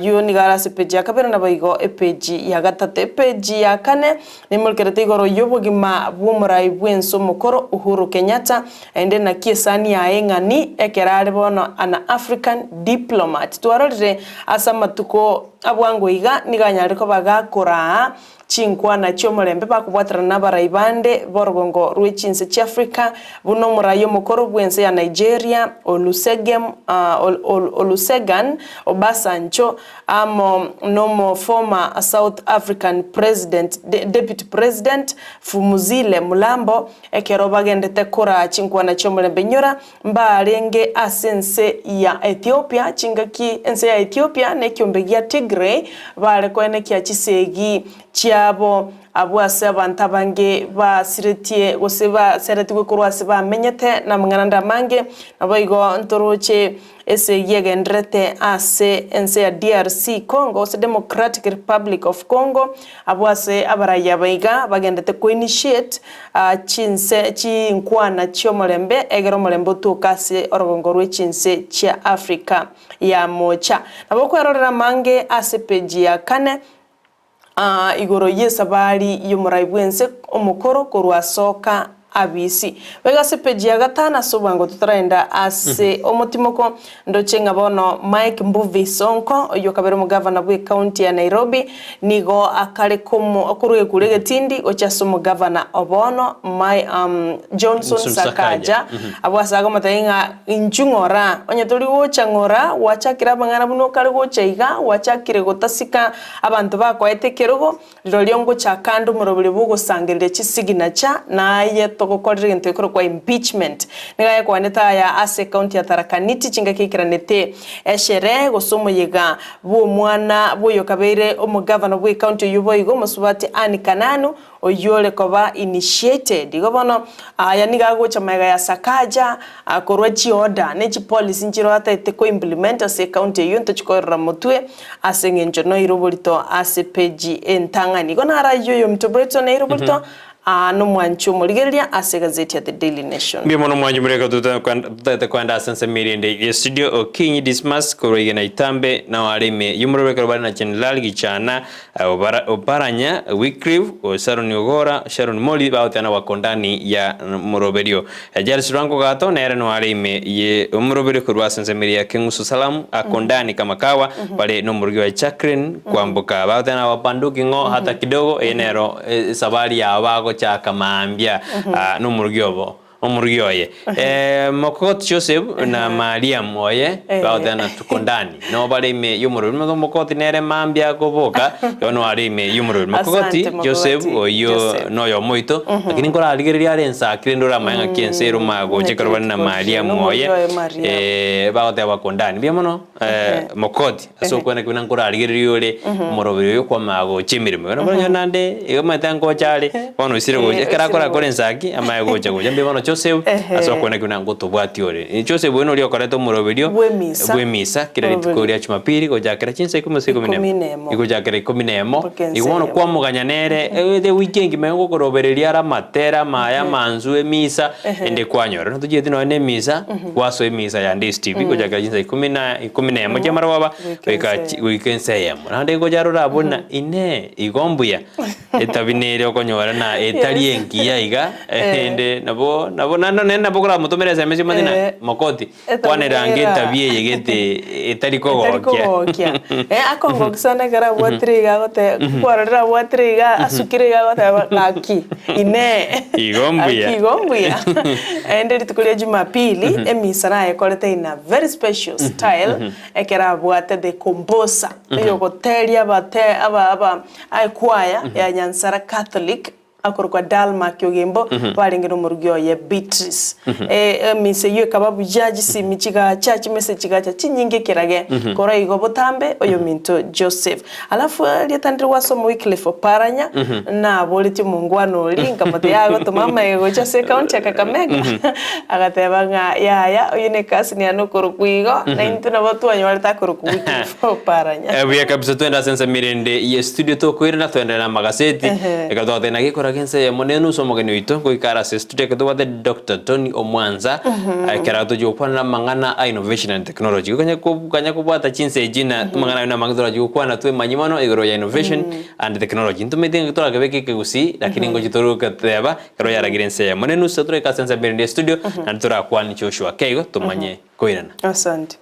yo ni garasi page akabera nabayigo page ya gatatu page ya kane ni mulkerete igoro yobugima bwumurai bwenso mukoro Uhuru Kenyatta ende na kiesani ya engani ekerare bono ana African diplomat twarorire asamatuko abwango iga niganyariko bagakora chinkwa na chomorembe bakubwatira nabaraibande borgongo rwechinse cha Africa buno murayo mukoro bwense ya Nigeria Olusegun Obasanjo nomo former South African president deputy president Fumuzile Mulambo ekero bagendete kora chinkwa na chomorembe nyora mbarenge asense ya Ethiopia chingaki ense ya Ethiopia ne kyombe ya Tigray bare kwene kya chisegi chiabo abwase abantu abange basiretie goseba seretigwe kurwase bamenyete na mwananda mange nabayigo ntoroche ese yegendrete ase ense ya DRC Congo se Democratic Republic of Congo abwase abaraya baiga bagendete ko initiate chinse chinkwana chomorembe egero morembo tukase orogongo rwechinse cha Africa ya mocha naboko erorera mange ase page ya kane igoro yesabari yumuraibwense omukoro korwasoka abisi wegase page ya gatana sobango tutaraenda ase omutimoko ndochenga bono Mike Mbuvi Sonko oyo kabere mu governor bwe county ya Nairobi nigo akale komo okuruye kurege tindi ochaso mu governor obono Johnson Sakaja abwasaga matainga injungora onyetori wocha ngora wachakira bangana buno kale gocha iga wachakire gotasika abantu bakwaetekerogo loliongo chakando murobire bugo sangerere chisigina cha naye tokokorire ntokoro kwa impeachment nigaye kwaneta ya ase county ya Tharaka Nithi chinga kikiranete eshere gosomo yega bo mwana boyo kabere omu governor bwe county yubo igo musubati ani kananu oyole koba initiated igobono yaniga gocha mega ya Sakaja akorwa chi order ne chi policy njiro ata eteko implement ase county yunto chikorera mutwe ase ngenjo no irobolito ase page entangani gona ara yoyo mtobreto na irobolito no mwanchu murigeria ase gazeti ya The Daily Nation. Bia mono mwanju mureka kwenda sense mirinde studio Okinyi Dismas korege na itambe na warime yumureka bari na General Gichana oparanya Wycliffe Sharon Ogora Sharon Moli bautana wakondani ya muroberio Jairus Rango gato na no warime ye umuroberio kurwa sense miria Kingusu Salamu akondani kama kawa pale no murugio wa Chakrin kwambuka bautana wapanduki ngo hata kidogo enero sabari ya abago cha kamambia no murugio omurugioye Mokot Joseph na Mariam oye baudana tukondani no barime yumuru Mokot nere mambia goboka yono arime yumuru Mokot Joseph oyo no yo moito lakini ngora aligeria rensa kirindura mayanga kiensero mago chekarwana na Mariam oye baudana bakondani biemono Mokot asokwana kuna ngora aligeria ole morobiro yo kwa mago chimirimo no banya nande yo matango chale bono isire goje karakora korensaki amaye goje goje biemono Joseph asokwana kuna ngoto bwatiore Joseph bueno rio koreto muroberio bwe misa kira ritukoria Jumapili gojakera 5:10 igojakera 10 iwono kwa muganyanere the weekend mengo korobereria ara matera maya manzu misa ende kwanyora no tujeti no ne misa kwaso misa ya Ndizi TV gojakera 10 jamara baba weka weekend sayem nande gojarora bona ine igombuya etabinere okonyora na etalienkia iga ende nabo nano nena bokora mutomera SMS madina Mokoti kwane range tabie yegete etariko gokia akongo kisana gara watriga gote kwarira watriga asukiriga gote ngaki ine igombuya ende ritukulia Jumapili emisana ekolete ina very special style ekera bwate de kombosa yo goteria bate aba aikwaya ya Nyansara Catholic akorwa Dalma Kyogembo baringiro murugyo ye Beatrice mise yo kababu jaji si michiga church message gacha chinyinge kirage kora igo botambe oyo minto Joseph alafu lietandri wasomo Wycliffe Paranya na boliti mungwano linga mate yago to mama ego chase county akakamega agateba nga ya oyine kasi ni anokoro kuigo na intuna watu anyalta koro Wycliffe Paranya we kabisa twenda sense mirende ye studio to kwirina twenda na magazeti ekado tena gikora kense monenu somogeni wito goikara se studio kedo the Dr.Tony Omwansa akarato jopana mangana innovation and technology kanya kubata chinse jina mangana na mangdora jopana twe manyimano igoro ya innovation and technology ntumete ngitora kebeke Gusii lakini ngojitoro kateba karo ya ragirense monenu satore ka sense mirende studio na tura kwani Joshua kego tumanye koirana asante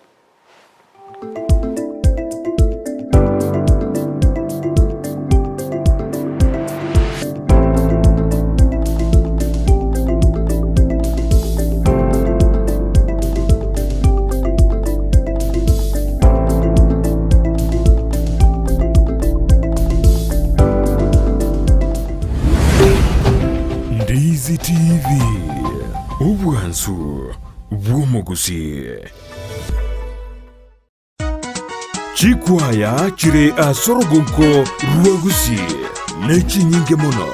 Ndizi TV Omwansa Gusii Chikwaya chire asorogonko rwa Gusii nechi nyinge mono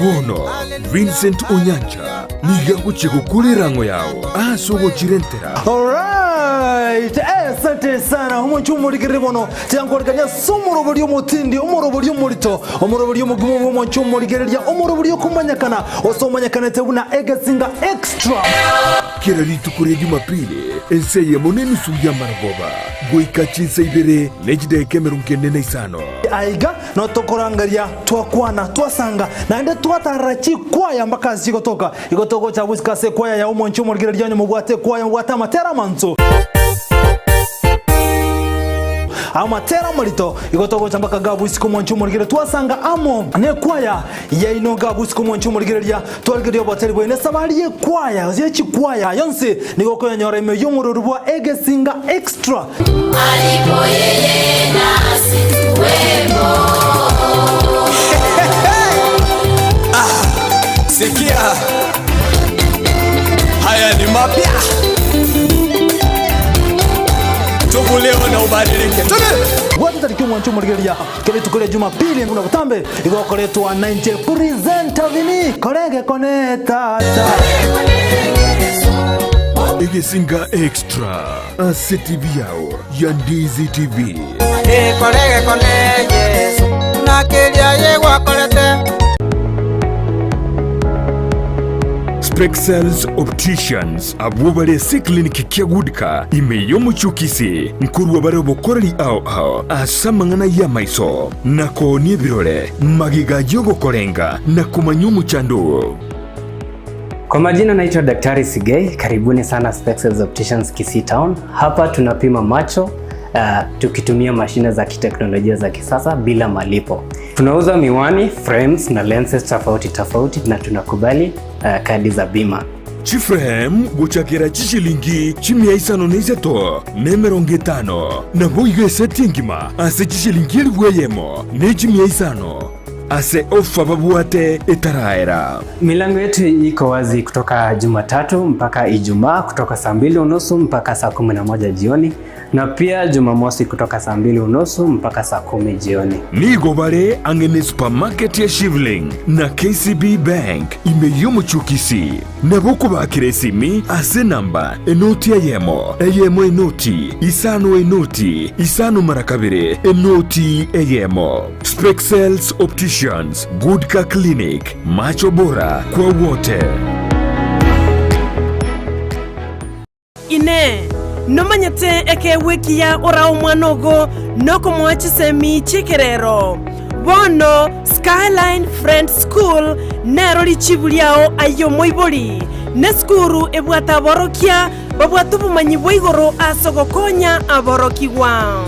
Wono Vincent Onyanja niga kuchiko kulirango yao asogo chirentera Alright, asante sana humunchu murigire bono cyangoriganya somurobori umutindi umurobori umurito umurobori umugumu humunchu murigire rya umurobori kumanyakana osomanyakana tebuna egasinga extra kira ritukure Jumapili enseye moneni suya maragoba goikachinsa ibere nejide kemerunke nene isano aiga no tokorangaria twakwana twasanga naende twatarachi kwaya mbakazi igotoko cha wiskase kwaya ya umunchu murigire rya nyamugwate kwaya mugwata matera manzo amatera marito igotoko chambaka gabu isiku monchu murigire twasanga amo ne kwaya ya ino gabu isiku monchu murigire rya twarigire boteri bwene sabari ye kwaya zechi kwaya yonse nigoko yanyora ime yumururubwa egesinga extra alipo yeye nasi tuwemo sikia haya ni mapya leo na ubadilike. Watu tariki mwanchu murigeria kile tukule Jumapili kuna kutambe igokoletwa 90 presenter vini korege koneta Egesinga extra ACTV yao ya Ndizi TV korege konege nakiria yegwakorete. Spexels Opticians abubale si kliniki kia gudka imeyo muchukisi nkuru wabare bokoreri ao asamangana ya maiso na konie birole magiga jogo korenga na kumanyumu chandu. Kwa majina naitwa Daktari Sigei, karibuni sana Spexels Opticians Kisii Town. Hapa tunapima macho tukitumia mashine za kiteknolojia za kisasa bila malipo. Tunauza miwani, frames na lenses tofauti na tunakubali kadi za bima. Chiframe guchakira chishilingi chimia isano neiseto nemeronge tano na boiga setingima ase chishilingi elweyemo ne chimia isano ase ofa babuate etaraera. Milango yetu iko wazi kutoka Jumatatu mpaka Ijumaa kutoka saa 2:30 mpaka saa 11 jioni na pia Jumamosi kutoka saa 2:30 mpaka saa 10 jioni. Nigo bare angene supermarket ya Shivling na KCB Bank imeyomo chukisi na boko bakire simi ase namba enoti eyemo enoti isano marakabire enoti eyemo. Spexels Opticians, Goodka Clinic, macho bora kwa wote. Ine nomanyete eke wiki ya ora umwanogo noko mwachisemi chikerero bono Skyline Friends School nero lichibuliao ayo moiboli ne skuru ebwata borokia babwatu bumanyi bwigoro asogokonya aborokiwa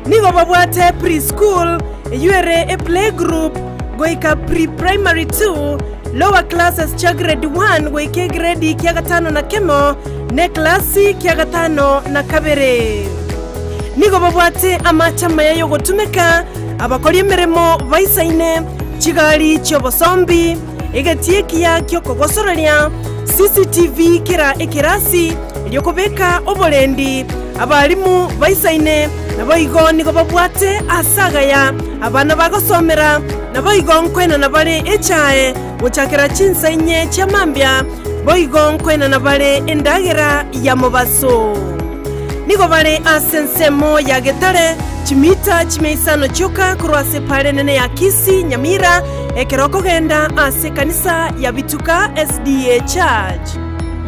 nigo babwate preschool yuere a playgroup goika pre-primary 2 lower classes cha grade 1 goike grade kia gatano na kemo ne klasi kia gatano na kabere nigo babwate amachama yayo gotumeka abakori emeremo baisaine chigali chobosombi egatie kia kyokogosoreria CCTV kira ekirasi lyokobeka obolendi abalimu baisaine naboigo nigo babwate asagaya abana bagosomera naboigo nkwena nabale echae guchakira chinsainye chamambya boigo nkwena nabale endagera ya mobaso nigo bale asensemo ya getare chimita chimeisano choka kurwase pale nene ya Kisii Nyamira ekeroko genda ase kanisa ya Bituka SDA Church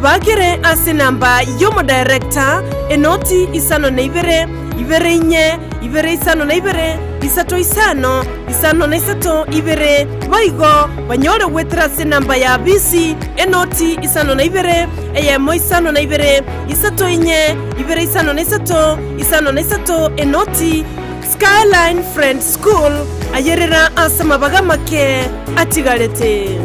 bagere ase namba yomo director enoti isano na ibere inye ibere isano na ibere isato isano na isato ibere baigo banyore wetra ase namba ya BC enoti isano na ibere eyemo isano na ibere isato inye ibere isano na isato enoti Skyline Friends School ayerera asama bagamake atigarete.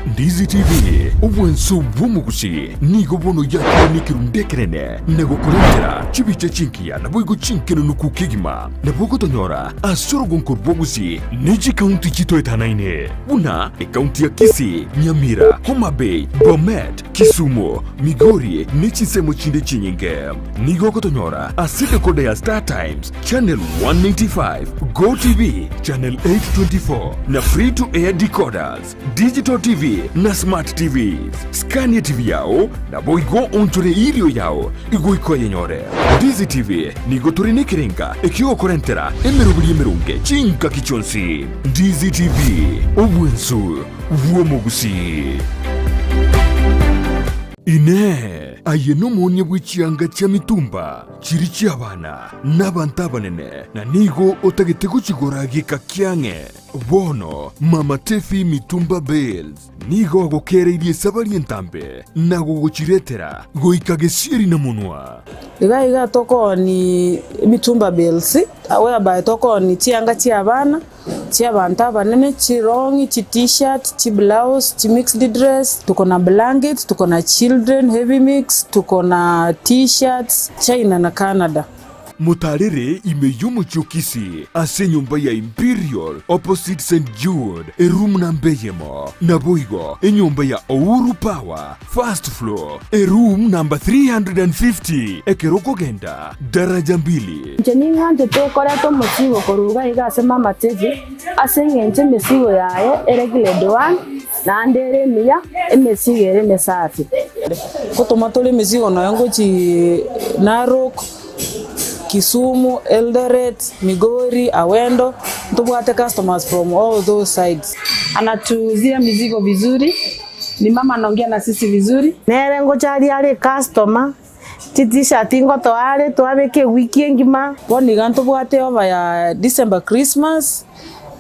Ndizi TV obwenso bw'omugusi nigo bono yakirundekerene nego kurentera chibicha chinkia na boigo chinkeno nukukigima na bogo tonyora asoro gonkor bogusi neji county chito etanaine buna county ya Kisii, Nyamira, Homa Bay, Bomet, Kisumu, Migori nechi semo chinde chinyinge nigo kotonyora asite koda ya Star Times channel 195 Go TV channel 824 na free to air decoders digital TV na smart TVs. Scania TV yao na boigo ontore ilio yao igoiko yenyore. Ndizi TV nigo turine kirenga ekio korentera emerunge chinka kichonsi. Ndizi TV obwensu vuomogusi. Ine ayeno monye bw'ikianga cya mitumba kiri cy'abana n'abanta banene na nigo otagitego kigoragika kyange bono mama tefi mitumba bells nigo gokereirie sabari entambe nago gochiretera goikagesieri na munwa iga toko ni mitumba bells whereby toko ni chianga cy'abana cy'abanta banene chirongi t-shirt blouse mixed dress tuko na blankets tuko na children heavy mix tuko na t-shirts China na Canada. Mutarere imeyomo chokisi ase nyumba ya Imperial opposite St. Jude room nambeyemo na boigo nyumba ya Ouru Power first floor room number 350 ekeroko genda daraja 2 Jeningante tokoreto mosigo koruga igase mama TV asengenje mesigo yaye eregile 1 na andere miya emesigere mesafi kotomatole mesigo no yango chi Narok Kisumu, Eldoret, Migori, Awendo. Tubwate customers from all those sides. Anatuuzia mizigo vizuri. Ni mama anaongea na sisi vizuri. Nere ngochari ale customer. T-shirt ngoto ale twabeke wiki ngima. Boni ganto bwate over ya December Christmas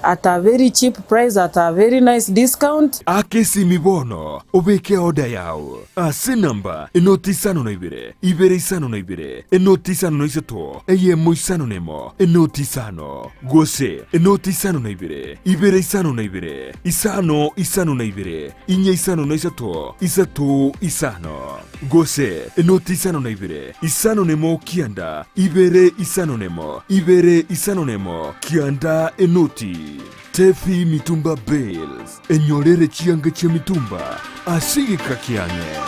at a very cheap price, at a very nice discount. Akesi mibono obeke oda yao ase namba enotisano na ibere isano na ibere enotisano na isato eye moisano nemo enotisano Gusii enotisano na ibere isano na ibere isano na ibere inye isano na isato isano Gusii enotisano na ibere isano nemo kianda ibere isano nemo kianda enoti Tefi mitumba Bales enyorere chianga cha mitumba asigika kiange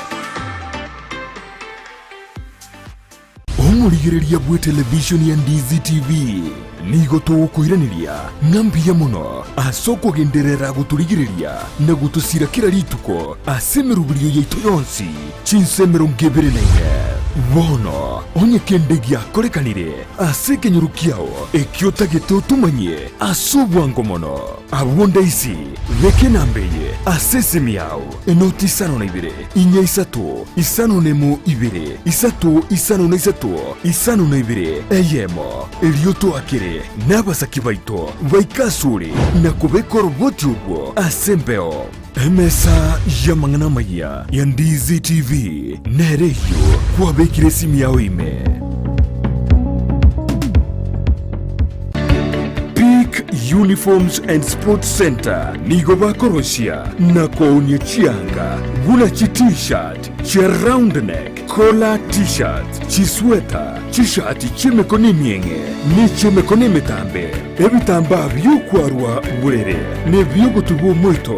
omurigereria bwe television ya Ndizi TV nigo tukuiraniria ngambia muno asoko genderera guturigireria na gutusira kira rituko asemerubirio yaitu yonsi chinsemero ngebere naine Bono, onye kendegia korekanire, aseke nyorukiao, ekiota geto tumanye, asubwango mono. Abwonda isi, veke nambeye, asese miao, enoti sano na ibere, inye isato, isano nemo ibere, isano na ibere, eyemo, elioto akere, nabasaki baito, vaikasuri, na kubeko roboti ubo, asembeo. Emesa ya mangana maya ya Ndizi TV nereyo kwa bekire simu yao ime Peak Uniforms and Sports Center nigo bakoroshia na kuonye chianga gula chi t-shirt chi round neck collar t-shirt chi sweater chi shati chi mekoni mienge ni chi mekoni metambe ebitamba byukwarwa burere ne byogutubo muito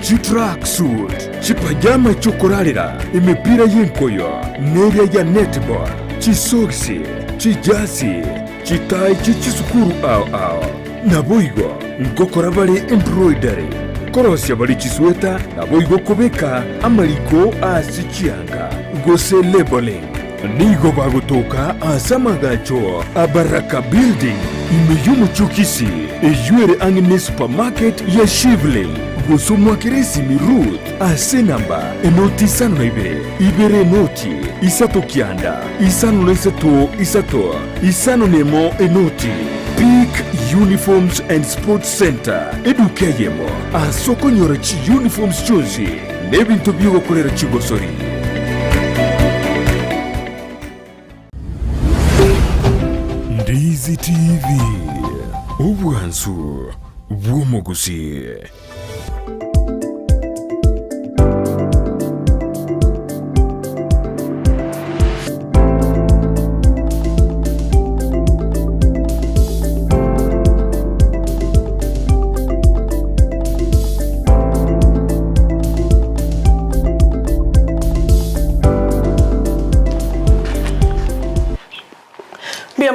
chi track suit, chi pajama chokorarira, imipira yenkoyo, neria ya netball, chi soksi, chi jasi, chi tai chi sukuru ao. Na boigo, nkokora bali embroidery. Korosya bali chi sweta, na boigo kobeka, amaliko asichianga. Gusii labeling. Nigo bagotoka asamagacho abaraka building imeyumu chukisi ejuere angine supermarket ya Shivling gusumwa kiresi mirut ase namba enoti sano na ibere noti isato kianda isano na isano nemo enoti Peak Uniforms and Sports Center edukeyemo asoko nyora chi uniforms chonsi nebintu byo gukorera chigosori Ndizi TV Omwansa bw'Omugusii.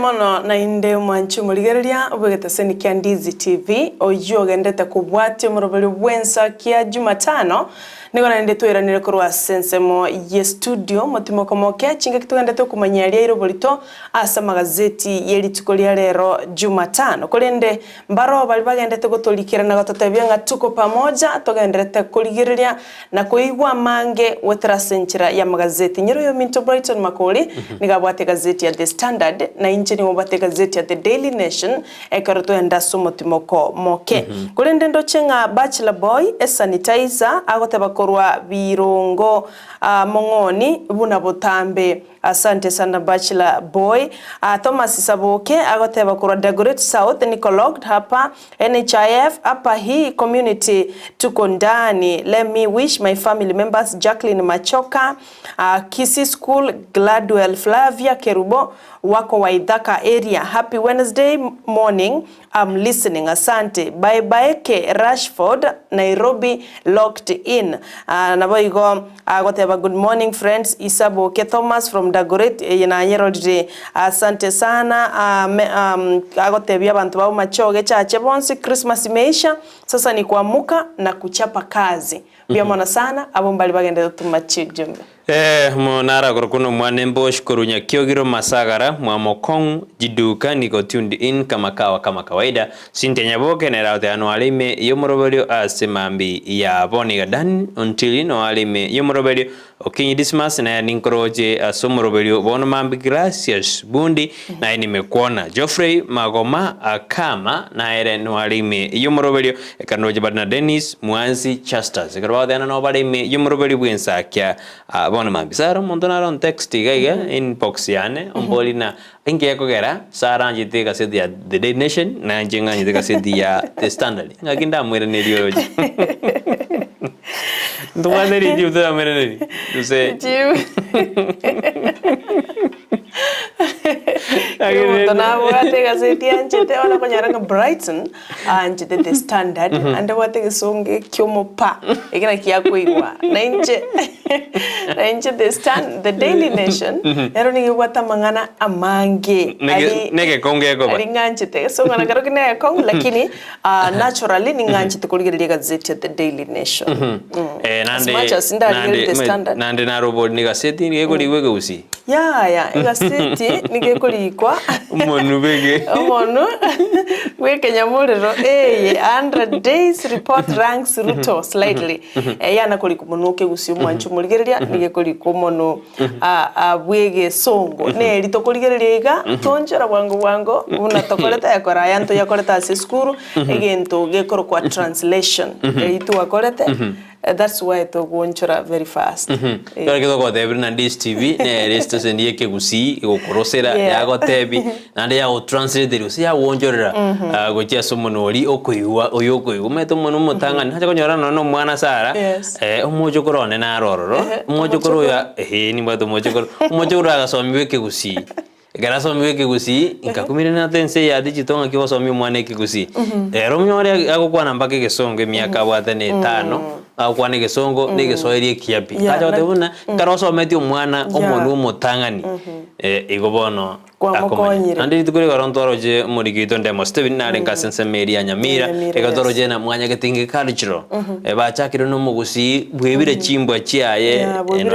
Mono na inde mwanchu muligereria ubegete seni kia Ndizi TV oyo gendete kubwati murobeli wensa kia Jumatano niko na ndeto iranire kurwa sensemo ye studio mutimo komoke chinga kitugendete kumanyaria irobolito asa magazeti yeli tukolia lero Jumatano kolende mbaro bali bagendete gotolikira na gototabia nga tuko pamoja togendete kuligereria na kuigwa mange wetera senchira ya magazeti nyiro yo Minto Brighton Makoli nigabwate gazeti ya The Standard na inchini mubate gazeti ya The Daily Nation ekaroto enda sumutimo komoke kolende ndo chenga Bachelor Boy sanitizer agoteba korwa birongo mongoni buna botambe asante sana Bachelor Boy Thomas Saboke agoteba korwa Dagoretti South niko logged hapa NHIF hapa hii community tuko ndani. Let me wish my family members Jacqueline Machoka Kisii School Gladwell Flavia Kerubo wako Waithaka area happy Wednesday morning I'm listening asante bye bye ke Rashford Nairobi locked in naboigo agoteba good morning friends Isabo ke Thomas from Dagoretti na Nyerode asante sana agotebia abantu babo machoge chache bonse Christmas imeisha sasa ni kuamuka na kuchapa kazi bia mwana sana abo mbali bagende tumachi jumbe Monara kurukuno mwanembo shikurunya kiogiro masagara mwamokong jiduka niko tuned in kama kawaida sinte nyaboke na raute anualime yomoroberio asemambi ya boniga dan until no alime yomoroberio okinyi dismas na ninkoroje asomoroberio bono mambi gracias bundi na nimekuona Geoffrey Magoma akama na ere no alime yomoroberio ekanoje badna Dennis Mwanzi Chasters ekarwade na no balime yomoroberio bwensa kya bono mambi sara mondonara on text gaiga inbox yane omboli na inge kogera sara njite kaseti ya The Daily Nation na njenga njite kaseti ya The Standard ngakinda mwere neriyo ndomwaneri juta mwere neri tuse Tona wate gazeti anchete wana konyaranga Brighton anchete The Standard anda wate gesonge kyomo pa egina kiyakuigwa na inche The Daily Nation ero nige wata mangana amange nege konge ko ba nganchete so ngana karo kine kong lakini naturally ni nganchete kuligeria gazeti The Daily Nation nande na robot ni gazeti ni ego liwe Gusii ya gazeti nige kulikwa monu bege monu we kenyamuriro 100 days report ranks Ruto slightly yana kulikumonuke Gusii mwanchu muligeria nige kulikomono abwege songo ne rito kuligeria iga tonjora bwango una tokoleta yakora yanto yakoreta seskuru egento gekoro kwa translation itu akorete that's why to gonchora very fast Kaya kito ko tebi na Ndizi TV ne resto sendiye ke Gusii go korosera ya go tebi nande ya go translate Gusii ya gonchora go chia somonori okoywa oyokoywa meto mono motangani haja konyora no mwana sara omojo korone na rororo omojo koro ya ni mbato omojo koro aga somiwe ke Gusii gara somiwe ke Gusii inkakumire na tense ya digitonga kiwa somi mwana ke Gusii romnyore agokwa namba ke gesonge miaka bwate ne 5 kwa nige songo nige soerie kiapi acha tebuna karoso meti umwana omonu motangani igobono akomanyira andi tukuri garontoroje murigito ndemo Steven na renka sense media Nyamira egatoroje na mwanya getinge cultural bachakiro no Gusii bwebire chimbwa chiaye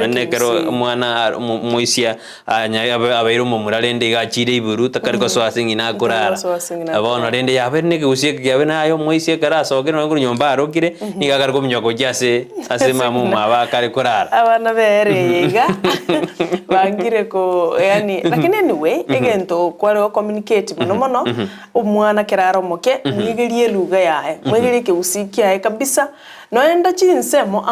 ene kero mwana moisia anya abairu mumurarende gachire iburu takariko swasingi na kurara abono rende yabene Gusii yabe nayo moisia karaso ke no nyomba arokire nigakariko mnyoko ase mamu mabakare kurara abana bereyega bangire ko yani lakini anyway egento kwaro communicate mono umwana keraro moke mwigerie lugha yae mwigerie ke Gusii yae kabisa no enda chinsemo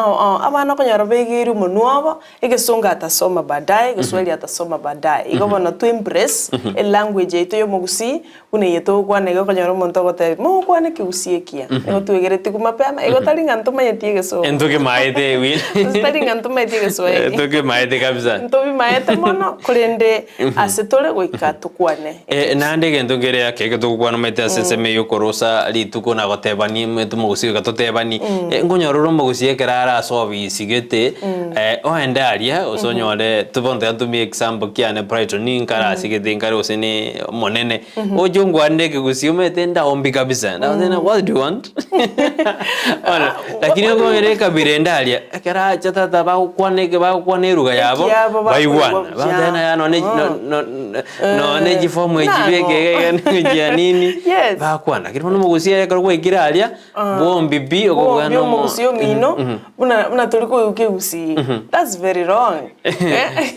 abana konyara begeru munuaba egesonga atasoma baadaye Kiswahili atasoma baadaye igobona to embrace a language yeto yo Gusii une yeto kwane go konyara monto gote mo kwane ke Gusii kia ego tuegerete kumapema ego talinga ntoma yetige so entoke maete win talinga ntoma yetige so entoke maete kabisa ntobi maete mono kurende asetole goika tukwane nande gentongere yake tukwana maete asenseme yo korosa lituko na gotebani metu Gusii gatotebani ngonyororo Gusii kerara sobi sigete oendaria osonyore tubonde atumi example kiane Brighton nkara sigete nkara osene monene ojongwande ke Gusii umetenda ombi kabisa na what do you want lakini ngo ereka birendaria kera chatata ba kwane ruga yabo baiwana badana ya no ne jifomu ejibeke ya nini ba kwana kiri no Gusii yakaro kwegiraria bombi bi ogogano Gusii mino una toliko uke Gusii that's very wrong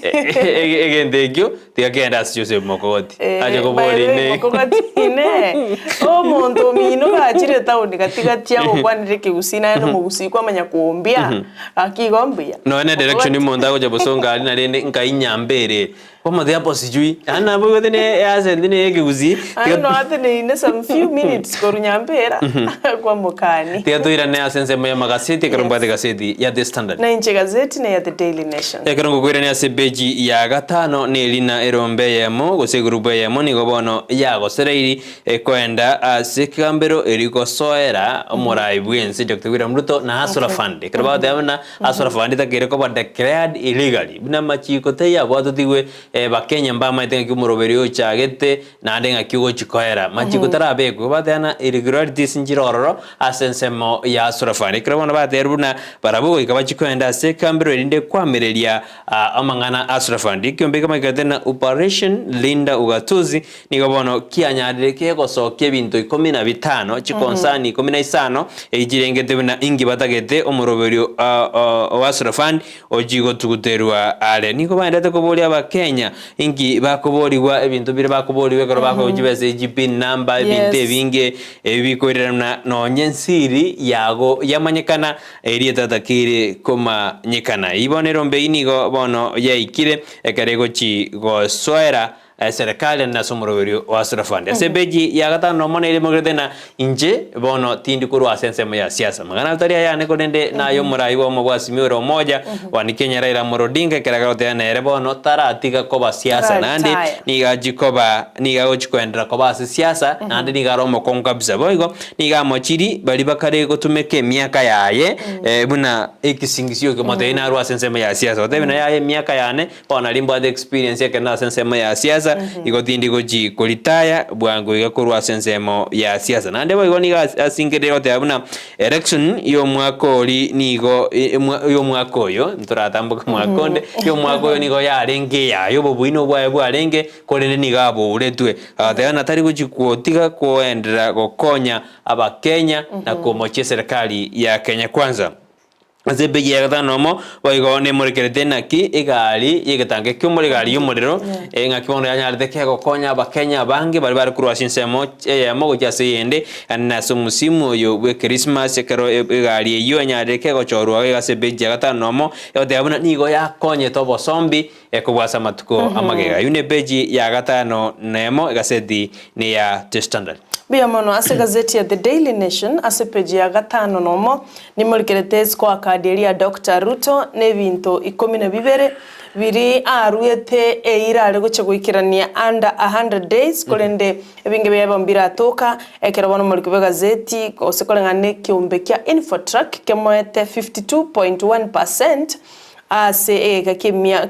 egendegyo tikagenda Joseph Mokoti aje kobori ne Mokoti ne monto mino gachire tauni katika okwanire ke Gusii na no Gusii kwa manya kuombia akigombia no ne direction imonda go jabosonga ali na rende nkainyambere Como de aposijui ana bogo tene asendine ke Gusii no atene in some few minutes korunyambera kwa mokani tiatoira ne asense me magazeti karumba de gazeti ya The Standard na inche gazeti na ya The Daily Nation karongo kwira ne asebeji ya gatano ne lina erombe yemo gose grupo yemo ni gobono ya gosereiri kwenda asikambero eriko soera omurai bwensi Dr. William Ruto na Asura Fund karba de amna Asura Fund takire ko declared illegally bina machiko te ya bwatu tiwe bakenya mba maitenga kimuroberio chagete na ndenga kigo chikoera machiko tarabe ko batana irregularities njirororo asensemo ya asurafani kirabona bateruna barabo ikaba chikoenda se kambiro rinde kwamereria amangana asurafandi kyombeka makatena operation linda ugatuzi nigabono kianyadire kegosoke bintu 15 chikonsani 15 ejirengete bina ingi batagete omuroberio asurafandi ojigo tuguterwa ale niko bandate kobolia abakenya ingi bakoboliwa ebintu bire bakoboliwe karo bakojibese GP number ebinte binge ebikorerana no nyensiri yago yamanyekana erietatakire koma nyekana ibonero mbeinigo bono yaikire ekarego chi go soera serikali na somoroberio wa Surafandi asebeji ya gata no mona ile mogredena inje bono tindi kurwa sensemo ya siasa magana taria ya ne konende na yo muraiwa mo wasimiro moja wani Kenya Raila Morodinga kiragarote na erebono taratika koba siasa nandi niga jikoba niga ochikwendera koba siasa nandi niga romo konkabisa boigo niga mochiri bali bakare gotumeke miaka yaye buna ekisingisio ke modena rwa sensemo ya siasa otebina yaye miaka yane bona limbo the experience yake na sensemo ya siasa igotindi goji kolitaya bwango igakorwa sensemo ya siasa nande bo igoni asingere ote abuna election yo mwako li nigo yo mwako yo nturatambuka mwakonde yo mwako yo nigo ya renge ya yo bobuino bwa renge kolene nigabo uretwe atana tari goji kuotiga koendera gokonya abakenya na komoche serikali ya Kenya Kwanza azebe yega nomo boigone murekerete naki igali yegetange kyumuri gali yumuriro ngakibono yanyarde kego konya abakenya bange bari bari kurwashin semo yamo cyase yende na sumusimu yo we Christmas kero igali yo yanyarde kego chorwa gasebe yega nomo yote abuna nigo yakonye tobo sombi ekubwasa matuko amagega yune beji ya gatano nemo gasedi ni ya The Standard Bia mono ase gazeti ya The Daily Nation ase page ya gatano nomo ni murikerete kwa kadiri ya Dr. Ruto nebinto 12 biri aruete eira legoche guikirania under 100 days kolende ebinge byabambira atoka ekerabono murikube gazeti osekolengane kiumbe kya Infotrack kemoete 52.1% ase kakimia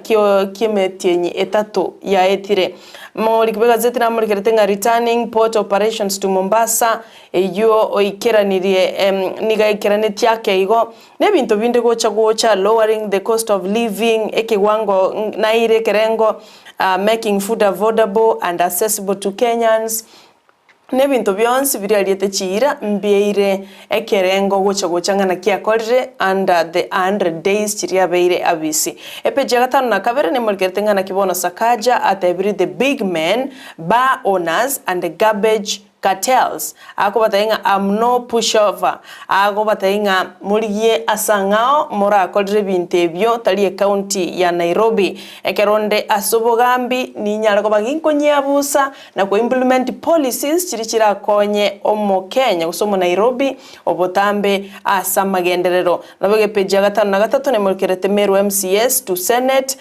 kiemetienyi etatu ya etire Murikube gazeti na murikerete nga returning port operations to Mombasa yo oikeranirie niga ikeraneti yake igo nebintu binde gocha lowering the cost of living ekiwango naire kerengo making food affordable and accessible to Kenyans nebintu byonsi biri aliete chira mbieire ekerengo gocha ngana kiakorire under the 100 days chiria beire abisi epeje gatano na kabere ne mulkerete ngana kibono Sakaja at every the big men bar owners and the garbage cartels ako batainga amno pushover ako batainga muliye asangao mora akorire bintebyo tali county ya Nairobi ekeronde asobogambi ni nyarako baginko nyabusa na ko implement policies chirichira konye omo Kenya usomo Nairobi obotambe asamagenderero nabege page gatano na gatatu ne mulkerete Meru MCS to Senate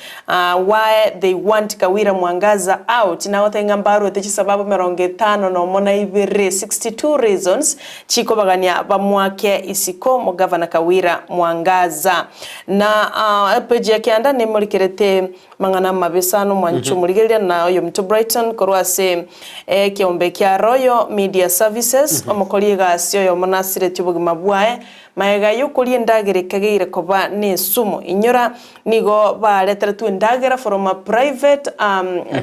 why they want Kawira Mwangaza out na watainga mbaru ete sababu 50 no mona 62 reasons chiko bagania bamwake isiko mo governor Kawira Mwangaza na page yake anda ne mulikerete mangana mabesano mwanchu muligeria na yo mto Brighton korwase kiombe kya Royal Media Services omukoliga sio yo monasire tubugima bwae maega yukuri ndagere kageire koba ne sumo inyora nigo baletera tu ndagera from a private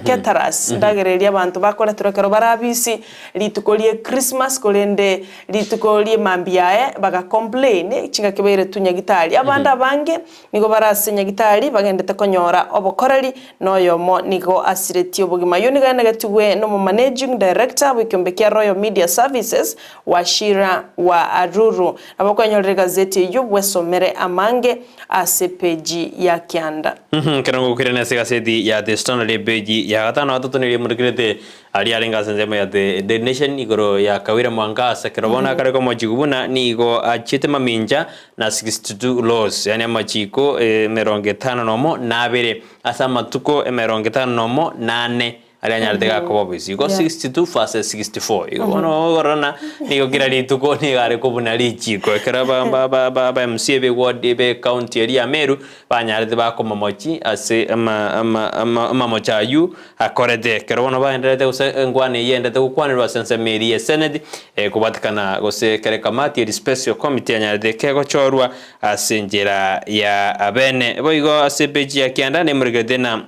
caterers ndagere ria bantu bakora turakero barabisi litukolie Christmas kolende litukolie mambiae baga complain chinga kebere tunyagitali abanda bange nigo barasenya gitali bagendete konyora obokorari noyomo nigo asireti obugima yoniga negatiwe no managing director wikyombekea Royal Media Services Washira wa Aruru abakwanyo gazeti yubwesomere amange asepeji ya Kianda kanango kirene gazeti ya The Standard peji ya gatano atatu ni murikirete ali arenga senzemo ya The Nation igoro ya Kawira Mwangaza kirobona kareko mojigubuna nigo achite maminja na 62 laws yani amachiko 50 nomo nabere asa matuko 50 nomo 8 ari anyarite gakoba bisi go 62 versus 64 igo bono gorona nigo kira rituko ni gare kubuna richiko ekera ba MC be ward be county area Meru banyarite bakomomochi ase ama mochayu akorete kero bono baenderete ngwane yendete gukwanirwa sense meri ya senate kubatikana gose kere kamati ya special committee anyarite kego chorwa ase njira ya abene boigo ase peji ya kianda ne murigede na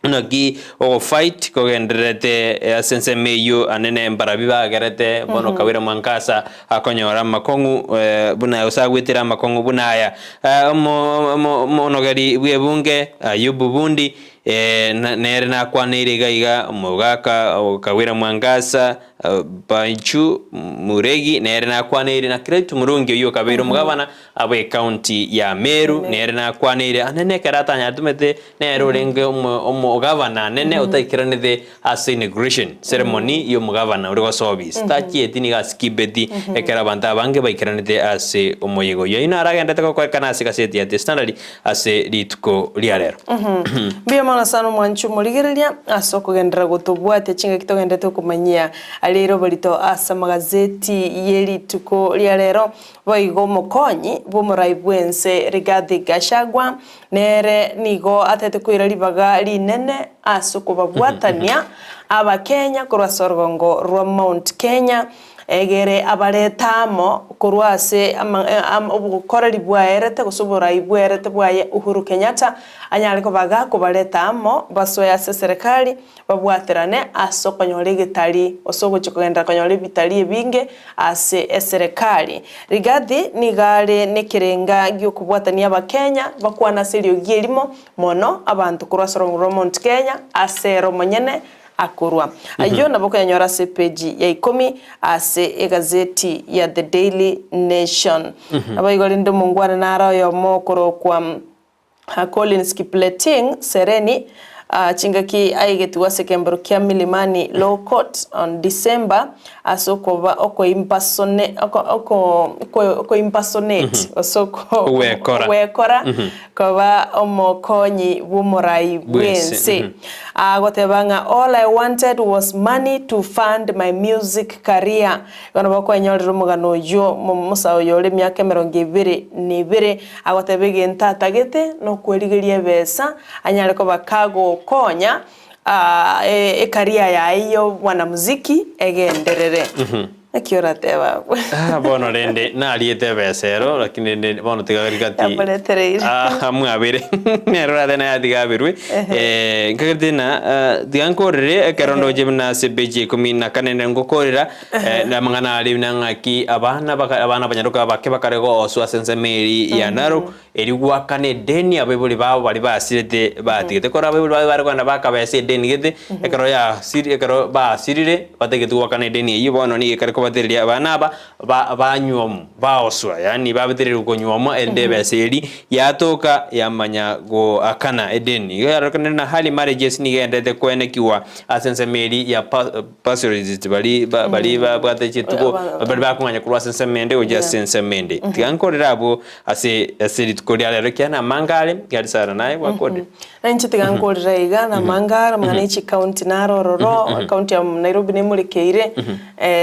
nogi o fight ko genderete sense meyo anene mbarabi bagerete bono kawira mwankasa akonyora makongu buna usagwitira makongu bunaya mo nogari bwebunge ayubu bundi nere na kwanire gaiga mugaka kawira mwangasa Banchu Muregi nere na kwanire na Kretu Murungi yo kabiro mugabana abe county ya Meru nere na kwanire anene karata nyatumete nere renge umugabana nene utakiranide as inauguration ceremony yo mugabana uri service taki etini gaskibeti ekera banta bange baikiranide as umoyego yo ina aragenda tako kwa kana sikaseti ya standard as lituko liarero biyo mana sano mwanchu murigereria asoko gendera gutubwate chinga kitogendete kumanyia alero balito asa magazeti yeli tuko lia lero boigo mokonyi bomurai bwense Rigathi Gachagua nere nigo atete kwira libaga linene asuko babwatania aba Kenya kurwa sorgongo rwa Mount Kenya egere abaretamo kurwase obukoreri bwaerete gusubura ibwerete bwaye Uhuru Kenyatta anyale ko baga ko baretamo basoya se serikali babwaterane asokonyole gitari osogo chikogenda konyole bitari ebinge ase serikali Rigathi nigale nekirenga gyo kubwatania abakenya bakwana serio gierimo mono abantu kurwa Mount Kenya ase romonyene akurwa ayo naboko yanyora se page ya 10 ase egazeti ya The Daily Nation abaigole ndo mungwana nara yo mokoro kwa Collins Kipleting Sereni chingaki aigetuwa sekembro kia milimani Law Court on December asoko oko impersonate osoko wekora kova omokonyi bumorai bwense agotebanga all I wanted was money to fund my music career kono bako enyorero mugano yo musa yole myaka 22 agotebege ntatagete no kwerigeria besa anyale ko bakago konya career ya iyo mwanamuziki egenderere akiora teba bono rende na aliete besero lakini bono tigagarigati amwabire nerora dena yadigabirwe ngagdina diankorere kerondo jemna sebeje kumina kanene ngokorera na mangana ali nangaki abana banyaruka bakebakarego osu asense meri ya naro erigwa kane deni abebuli babo bali basirete batigete kora abebuli bari kwana bakabese deni gete ekero ya siri ekero ba sirire bategetu kane deni iyo bono ni ekero bateria bana banyuomu baoswa yani babeterera ukonyuomu endebe seri yatoka yamanya go akana edeni yarakana na hali marriages ni gendete kwenekiwa asense meri ya pastoralist bali bwate chituko bali bakumanya kurwa sense mende oja sense mende tigankorera abo ase korea rekiana mangale gadisara naye wakode nanchi tigankorera igana mangara mwanechi county narororo county ya Nairobi ne murekeire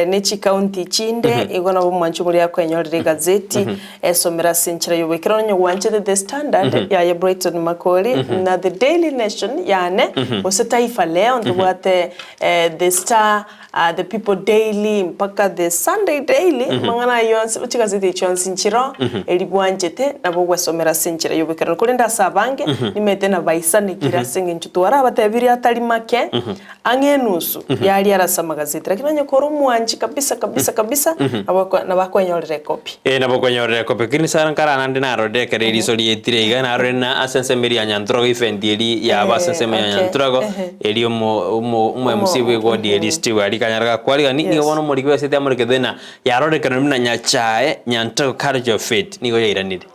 nechi county chinde igona bo mwanchu muri yakwenyorera gazeti esomera senchira yobekero nyo wanchete The Standard ya Brighton Makoli na The Daily Nation yane ose Taifa Leo ndubwate The Star The People Daily mpaka The Sunday Daily mangana yonse uchigazeti chonsinchiro elibwanjete nabo gwesomera senchira yobekero kulinda sabange nimete na baisane kirasenge ntutwara abatebiri atali make angenusu yali arasama gazeti lakini nyokoro mwanchi kabisa nabakwenyorera copy nabakwenyorera copy kini sarankara nandi narode kereri soli etire igana arena asense meri anyantro ifendieli ya abasense meri anyantro eli umu musiwe go dieli stiwali kanyaraka kwali ni wono muri kwesete amurike dena yarode kanumna nyachae nyantro cardio fit nigo yairanide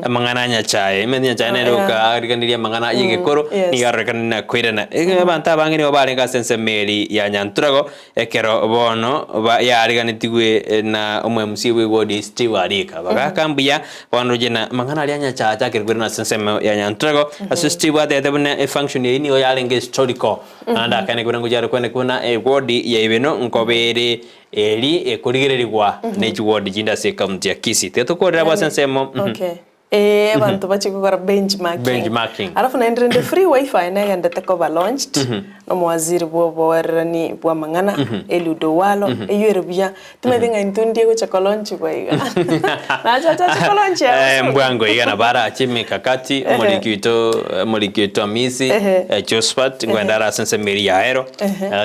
mangana nyachae imenya nyachae neroka ariganiria mangana yigekoro ni yarekanina kwirana banta bangini obarenga sense meri ya nyantro ekero bono ya ariganitigwe na omwe MC we wodi Steve Arika bagakambuya wano jena mangana ali anya chacha kirigwe na sensema ya nyantrago Steve atete bune function yini o yalenge historical anda kane kuna ngujara kuna wodi ya ibeno nkobere eli ekurigererwa ne wodi jinda se county ya Kisii teto ko raba sensema okay abantu bachikora benchmarking alafu na ndrende free wifi na yanda takoba launched no mwaziri bo warani bwa mangana eludo walo eyerebya tumethinga intundi go chakolonchi kwa iga na cha chakolonchi mbwango iga na bara achimi kakati molikito amisi Josephat ngwendara sense meri yaero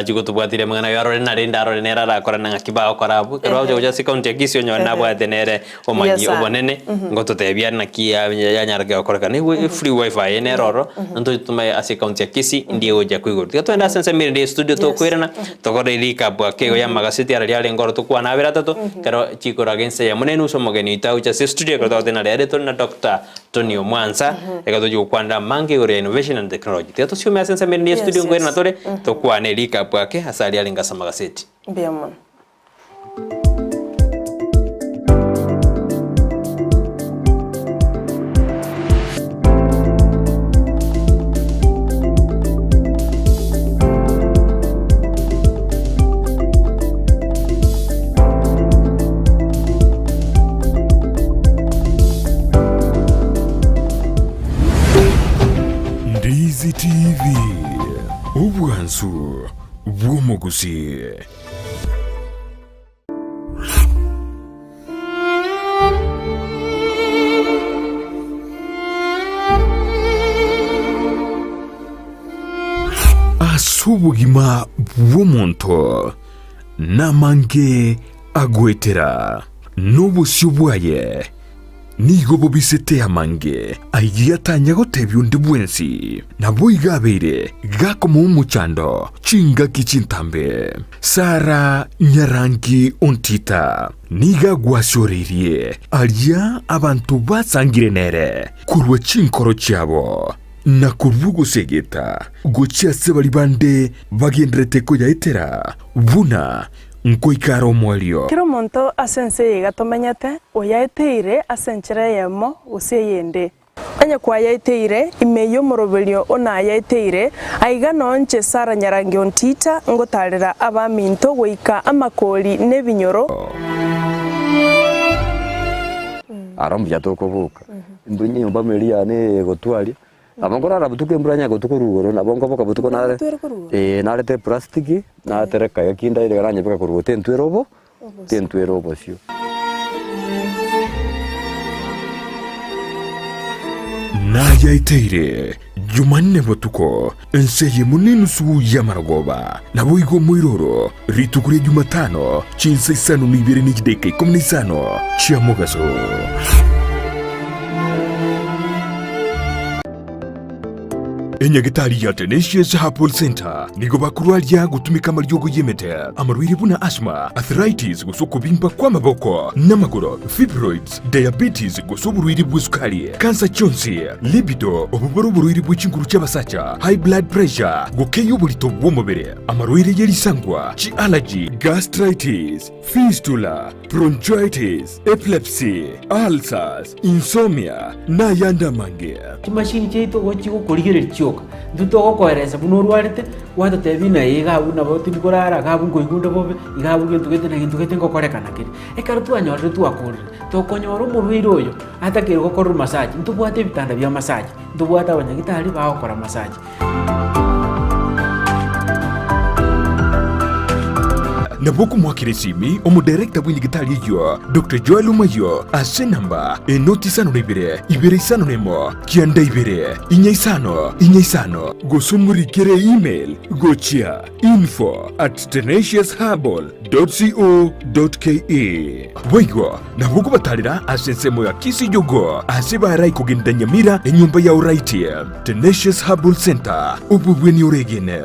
jiko tubwatire mangana yaro na rindaro nera ra korana ngakibao korabu kero jo sekonte Kisii nyona bwa tenere omanyi obonene ngoto tebya na ya nyarga koraka ni free wifi ene roro ndo tume ase county ya Kisii ndiye oja kwigoro twenda sense meri studio to kwirana to ko relika bwa kego ya magazeti ara yale ngoro to kwa na bera tato kero chikora gense ya munenu so mogeni taucha se studio ko tena ya to na Dr.Tony Omwansa eka to kwanda mange ore innovation and technology to siume sense meri studio kwirana tore to kwa ne relika bwa ke asali yale ngasa magazeti biamon Ndizi TV Omwansu Gusii. Asubugima bw'omuntu namange agwetera n'obusyo bwaye nigo bobisete amange ayatanya gotebyo ndi bwensi nabo igabere gakoma umuchando chinga kichintambe Sara Nyarangi ontita niga gwashorerie alya abantu basangire nere kurwa chinkoro cyabo na kurvugo segeta gochia sebali bande bagendrete ko yaitera buna nkoikaro mwalio kiro monto asense yega tomenyete oyaeteire asenchera yemo useyende anya kwa yaeteire imeyo moroberio ona yaeteire aiga nonche Sara Nyarangi ontita ngotarira abaminto goika amakoli nebinyoro arambuya tokobuka ndunye yomba meria ne gotwali abangora rabutuke mbranya gotuko rugoro nabongo boka butuko nare narete plastiki na tereka yakinda ile garanya beka kurugo tentuerobo sio na yaiteire Jumanne botuko enseye muninu su yamaragoba nabo igo muiroro ritukure Jumatano chinsa isano nibere nikideke komunisano chiamogaso Enyagitari ya Tenacious Herbal Center nigo bakurwalia gutumika maryogo yemete amarwiri buna asthma arthritis gusoko bimba kwa maboko namagoro fibroids diabetes gusoburwiri bw'isukari cancer chonsi libido obuburwiri bw'ikinguru cy'abasacha high blood pressure gukeyo bulito bw'umubiri amarwiri yerisangwa chi allergy gastritis fistula bronchitis epilepsy ulcers insomnia na yanda mange kimashini cheito gochiko kurigere cyoka nduto koereza bunurwarite wata tebina yiga buna boti bikorara gabungo igunda bobe igabuge ntugete ngokorekana kiri ekaro twanyorre twakurire tokonyora umubiri oyo atakire gukora massage ntubwate bitanda bya massage ntubwata abanyagitari bakora massage Naboku mwakiresimi omudirekta bw'indigitali yo Dr. Joel Umayo ase namba enotisano nebire ibere isano nemo kianda ibere inya isano gosumurikere email gochia info@tenaciousherbal.co.ke Waigo naboku batalira ase nsemo ya Kisii yogo ase barai kugenda Nyamira enyumba ya uraiti Tenacious Herbal Center ububweni oregene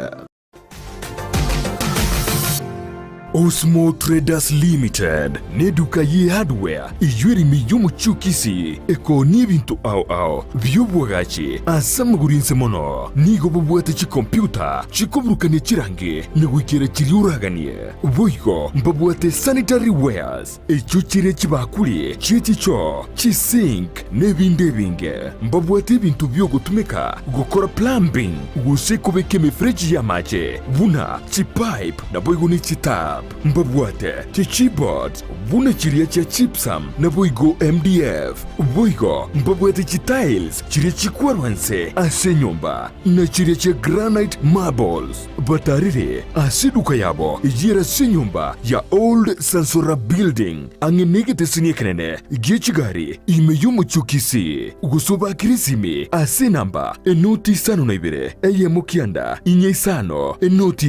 Osmo Traders Limited neduka ye hardware ijwiri miyumu chukisi eko n'ibintu ao by'ubwagaci asamgurinse mono nigo bubwate chi computer chikoburukanye chirange nigwikira chiriuraganie boigo mbabwate sanitary wares echo chire chibakuli chichicho chisink n'ebindi binge mbabwate ibintu byo gutumika gukora plumbing gusekobeke mifreji ya mache buna chipipe na boigo ni chitap mbabwate chichibot buna chiria cha chipsam na boigo MDF boigo mbabwate chitiles chiria chikwarwanse ase nyumba na chiria cha granite marbles batarire asiduka yabo ijira se nyumba ya old sansora building angenegete sinyekenene gichigari imeyumu chukisi gusoba kirisimi ase namba enoti sano na ibere eye mukianda inye isano enoti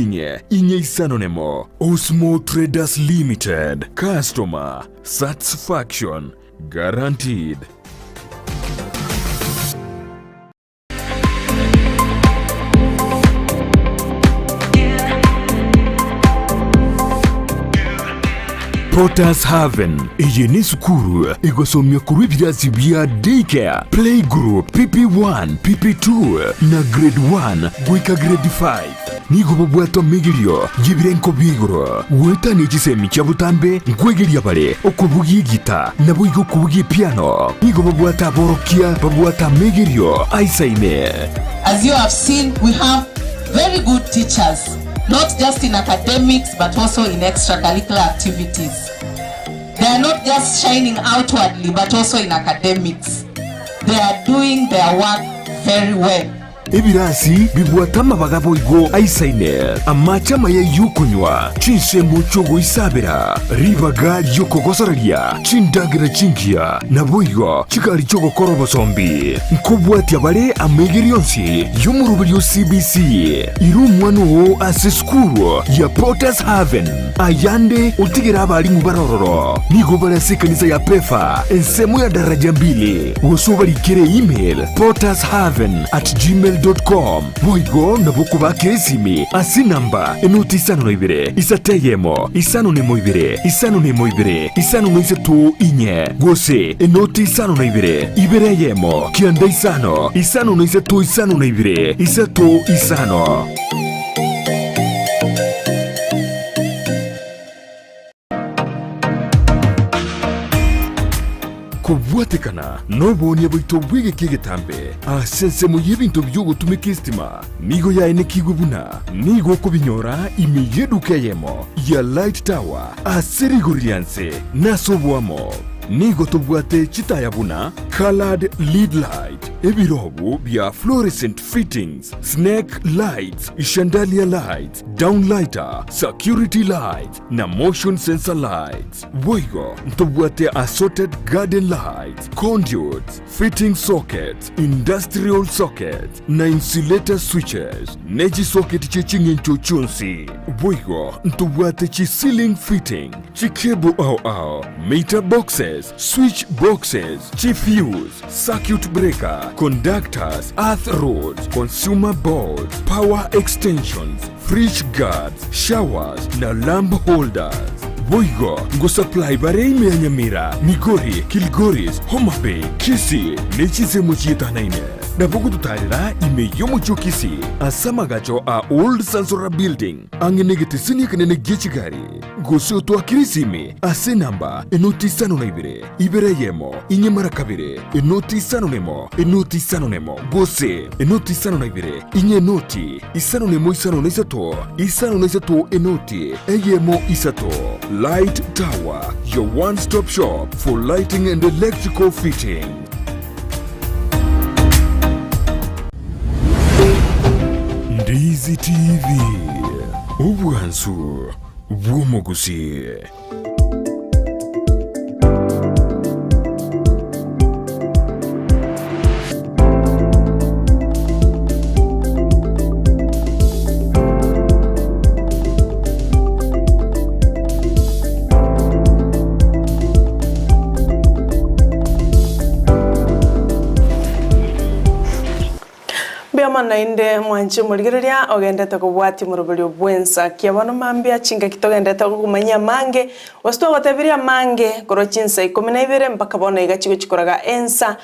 inye isano nemo. Osmo Traders Limited, customer satisfaction guaranteed. Potters Haven iyi ni sukuru igosomya kuri ibirazi bya daycare playgroup PP1 PP2 na grade 1 gwika grade 5 nigo bobwato migiryo gibirenko bigoro wetani igisemi cyabutambe ngwegerya bare okubugi gita nabo igo kubugi piano nigo bobwata borokia bobwata migiryo aisaine. As you have seen, we have very good teachers, not just in academics but also in extracurricular activities. They are not just shining outwardly but also in academics. They are doing their work very well. Ebirasi bibwatama bagabo igo aisaine amachama ya yukunywa chinse muchogo isabera ribaga yokogosararia chindagira chingia naboigo chikari chogo korobo zombi nkobwati abare amegerionsi yomurubyo CBC irumwano ase skuru ya Potters Haven ayande utigera abari mubarororo nigo barase kanisa ya pefa ensemo ya daraja mbili wosobari kire email pottershaven@gmail.com boigo nabuku bakesimi asi namba enoti isano na ibere isateyemo isano nemo ibere isano nemo ibere isano na isatu inye gose enoti isano na ibere ibereyemo kianda isano na isatu isano na ibere isatu isano. Kubwatekana nobonye bwito bwige kigetambe asense mu yibintu byugo tumikistima nigo ya enekigubuna nigo kubinyora imiyedukeyemo ya light tower aserigurianse nasobwamo nigo tubwate chitayabuna colored lead light ebirobu bya fluorescent fittings snake lights chandelier lights downlighter security lights na motion sensor lights boigo tubwate assorted garden lights conduits fitting sockets industrial sockets na insulator switches neji socket chichingencho chunsi boigo tubwate chi ceiling fitting chi cable ao meter boxes switch boxes chi fuse circuit breaker conductors earth rods consumer boards power extensions fridge guards showers na lamp holders boigo ngo supply bare ime ya Nyamira Migori Kilgoris Homa Bay Kisii nechize muchita naine nabugu tutarira ime yomu chukisi asamagacho a old sansora building angenegete sini kanene gechigari goso to akirisime ase namba enoti sano na ibere yemo inye mara kabire enoti sano nemo gose enoti sano na ibere inye noti isano nemo isano na isato enoti eyemo isato. Light Tower, your one-stop shop for lighting and electrical fitting. Ndizi TV, Omwansa, Gusii. mana inde mwanche murigereria ogendete kubwati murubiri obwensa kiabano mambia chinga kitogendete kumanya mange wasto gotebiria mange koro chinsa 12 mpaka bono igachigo chikoraga ensa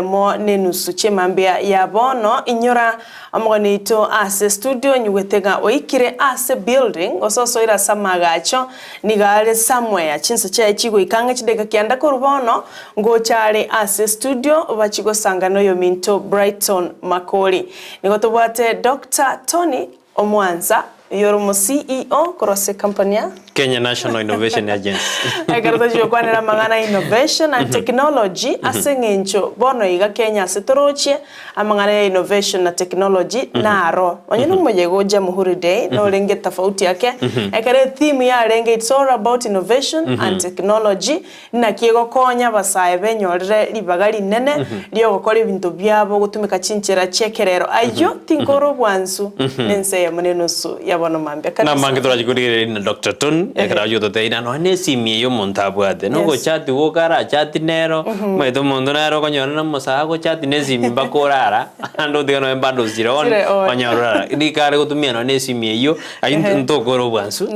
mo nenusu chemambia ya bono inyora amogani ito ase studio nyuwetega oikire ase building ososo ira samagacho nigale somewhere chinsa cha chigo ikanga chideka kianda korubono ngochare ase studio bachigo sangano yo minto Brighton Makoli nigotobwate Dr.Tony Omwansa You're CEO cross company Kenya National Innovation Agency. Agarata jokwanira mangana innovation and technology asengencho bono iga Kenya setoroche amangana innovation na technology naro. Onyeno mojegoja muhuri day no renge tofauti yake. Ekare theme ya renge it's all about innovation and technology na kiego konya basaye benyorere libagari nene lyo gukora ibintu byabo gutumika chinchera chekerero ayo tinkoro bwansu nense ya munenusu ya bono mambia na mange turajigurire na Dr.Tony ekarajo toteina no ne simie yo montabwate no go chat wo kara chat nero maito mondo nero konyona na mosa go chat ne simi bakorara ando digano embando ziron onyorara ni kare gutumia no ne simie yo ayin ntokoro bwansu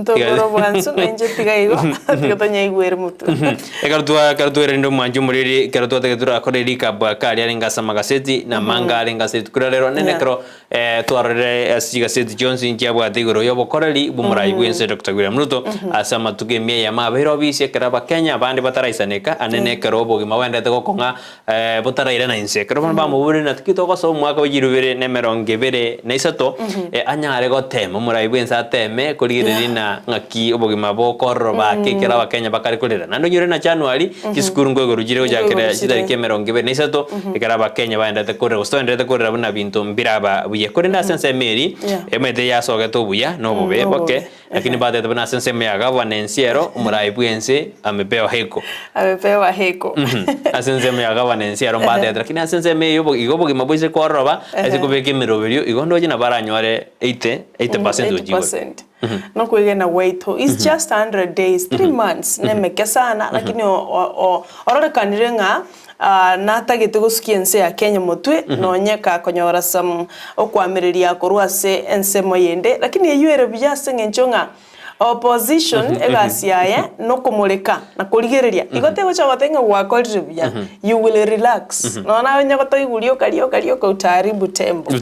nenje tigaigo tigotonya igwere mutu ekartua rendo manju muriri kartua tegetura koreri kabwa kali arenga magaseti na manga arenga seti kurarero nene kro twarere asiga seti Johnson kiabwa tigoro yobo koreri bumurai bwense Dr. William Ruto asama tugemia ya mabero bisi keraba Kenya bandi bataraisaneka anene kerobo gima wende tego konga botaraira na inse keroba bamubure na tikitoko so mwaka wajirubere ne merongebere na isato anyare go tema murai bwense ateme kurigirira na ngaki obogima bokorro ba keraba Kenya bakari kurira nando nyure na January kiskuru ngo rugire jakere chitarike merongebere na isato keraba Kenya bandi tekore ostondete kurira buna bintu mbiraba buye kurina sense meri emete ya sogeto buya no bobe okay lakini baada ya bana sense me governance yero murai bwense amepewa heko asense me governance yero baada ya lakini asense me yobo igobo gimabwise kworoba asikubeke miroberio igondo jina baranyware 80% ujigo no kwigena wait it's just 100 days 3 months nemeke sana lakini orore kanirenga natagite guskiense ya Kenya mutwe nonyeka konyora sam okwamiriria korwase ensemo yende lakini yeyere byase ngenchonga opposition egasiaye no kumuleka na kurigereria igote gocha gotenga gwakoribya you will relax no na wenya goto igurio kario ka utaribu tembo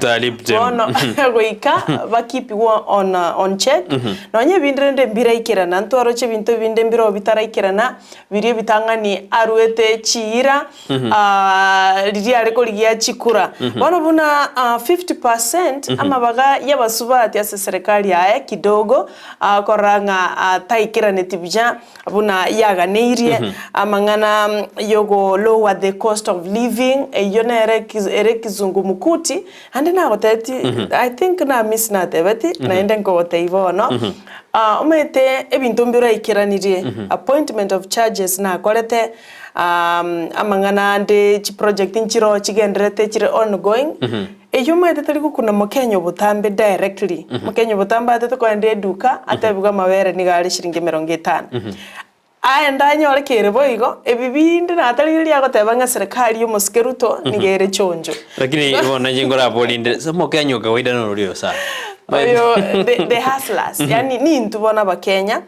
no goika bakipi on check no nye bindrende mbira ikirana ntwaro che bintu binde mbiro bitara ikirana biri bitangani aruete chira riri ariko ligia chikura bono buna 50% amabaga yabasubati ya serikali yae kidogo koranga taikira netibja abuna yaga neirie amangana yogo lower the cost of living yona ere kizungu mukuti ande na goteti I think na miss na tebeti na ende ngo teivono umete ebintu mbira ikiranirie appointment of charges na korete amangana ande chi project nchiro chigendrete chire ongoing eyuma tetali kuna Mukenyo butambe directly Mukenyo butamba atete kwa ande duka atabiga mabere ni gari shiringi 50 aenda nyore kere boigo ebibinde natali ya gotebanga serikali yo Muskeruto nigere chonjo lakini bona jingora bolinde so Mukenyo kawaida no rio sa Oyo the hustlers yani ni ntubona ba Kenya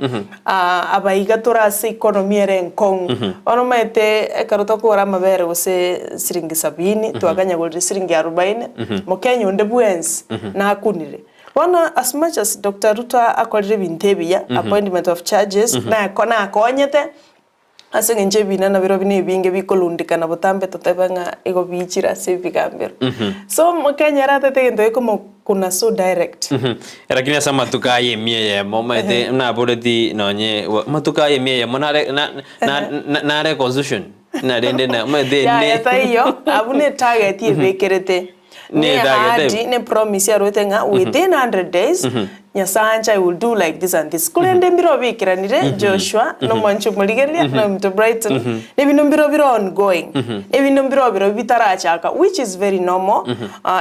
abaiga turase economy erenkong ono mete ekaruto kora mabere gose siringi 70 twaganya gol siringi 40 Mukenya onde bwens na akunire bona as much as Dr. Ruto akorire bintebia appointment of charges na kona akonyete asengenje bina na biro bine binge bikolundikana butambe totebanga ego bichira sevigambero so Mukenya rata tegendo eko kuna so direct lakini asa matuka yemie ya moma de na boledi nonye matuka yemie ya monare na constitution na dende na mede ne ya tayo abune target yebekerete ne promise ya rotenga within 100 days Nyasancha will do like this and this kulende mbiro bikiranire Joshua no manchu muligeria no mto Brighton ebino mbiro ongoing ebino mbiro bitarachaka which is very normal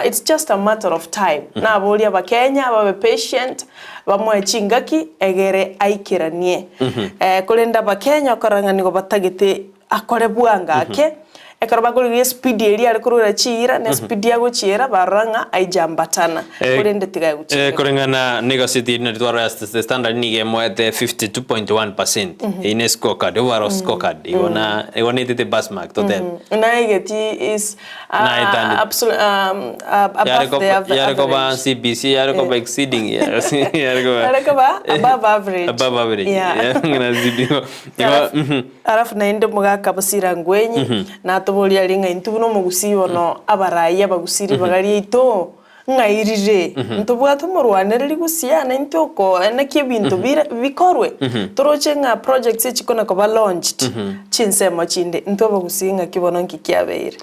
it's just a matter of time na aboli aba Kenya babe patient bamwe chingaki egere aikiranie kulenda ba Kenya koranga nigo batagite akore bwanga ake ekaro kuri speed eri ari kurura chira na speed ya guchira baranga aijambatana kurende tiga guchira kurengana Nego City na twara standard ni game at 52.1% in scorecard overall scorecard igona itete pass mark total na igeti is absolute above the average yareko ba CBC yareko ba exceeding yareko ba above average ngana zidigo arafu na inde mugaka basira ngwenyi na toboli alinga intubuno mugusii bono abaraya bagusiri bagari ito ngairire ntubwa tumurwanere gusiana intoko enake bintu bikorwe toroche nga projects chikona ko ba launched chinsemo chinde ntoba gusinga kibono nkikiabeire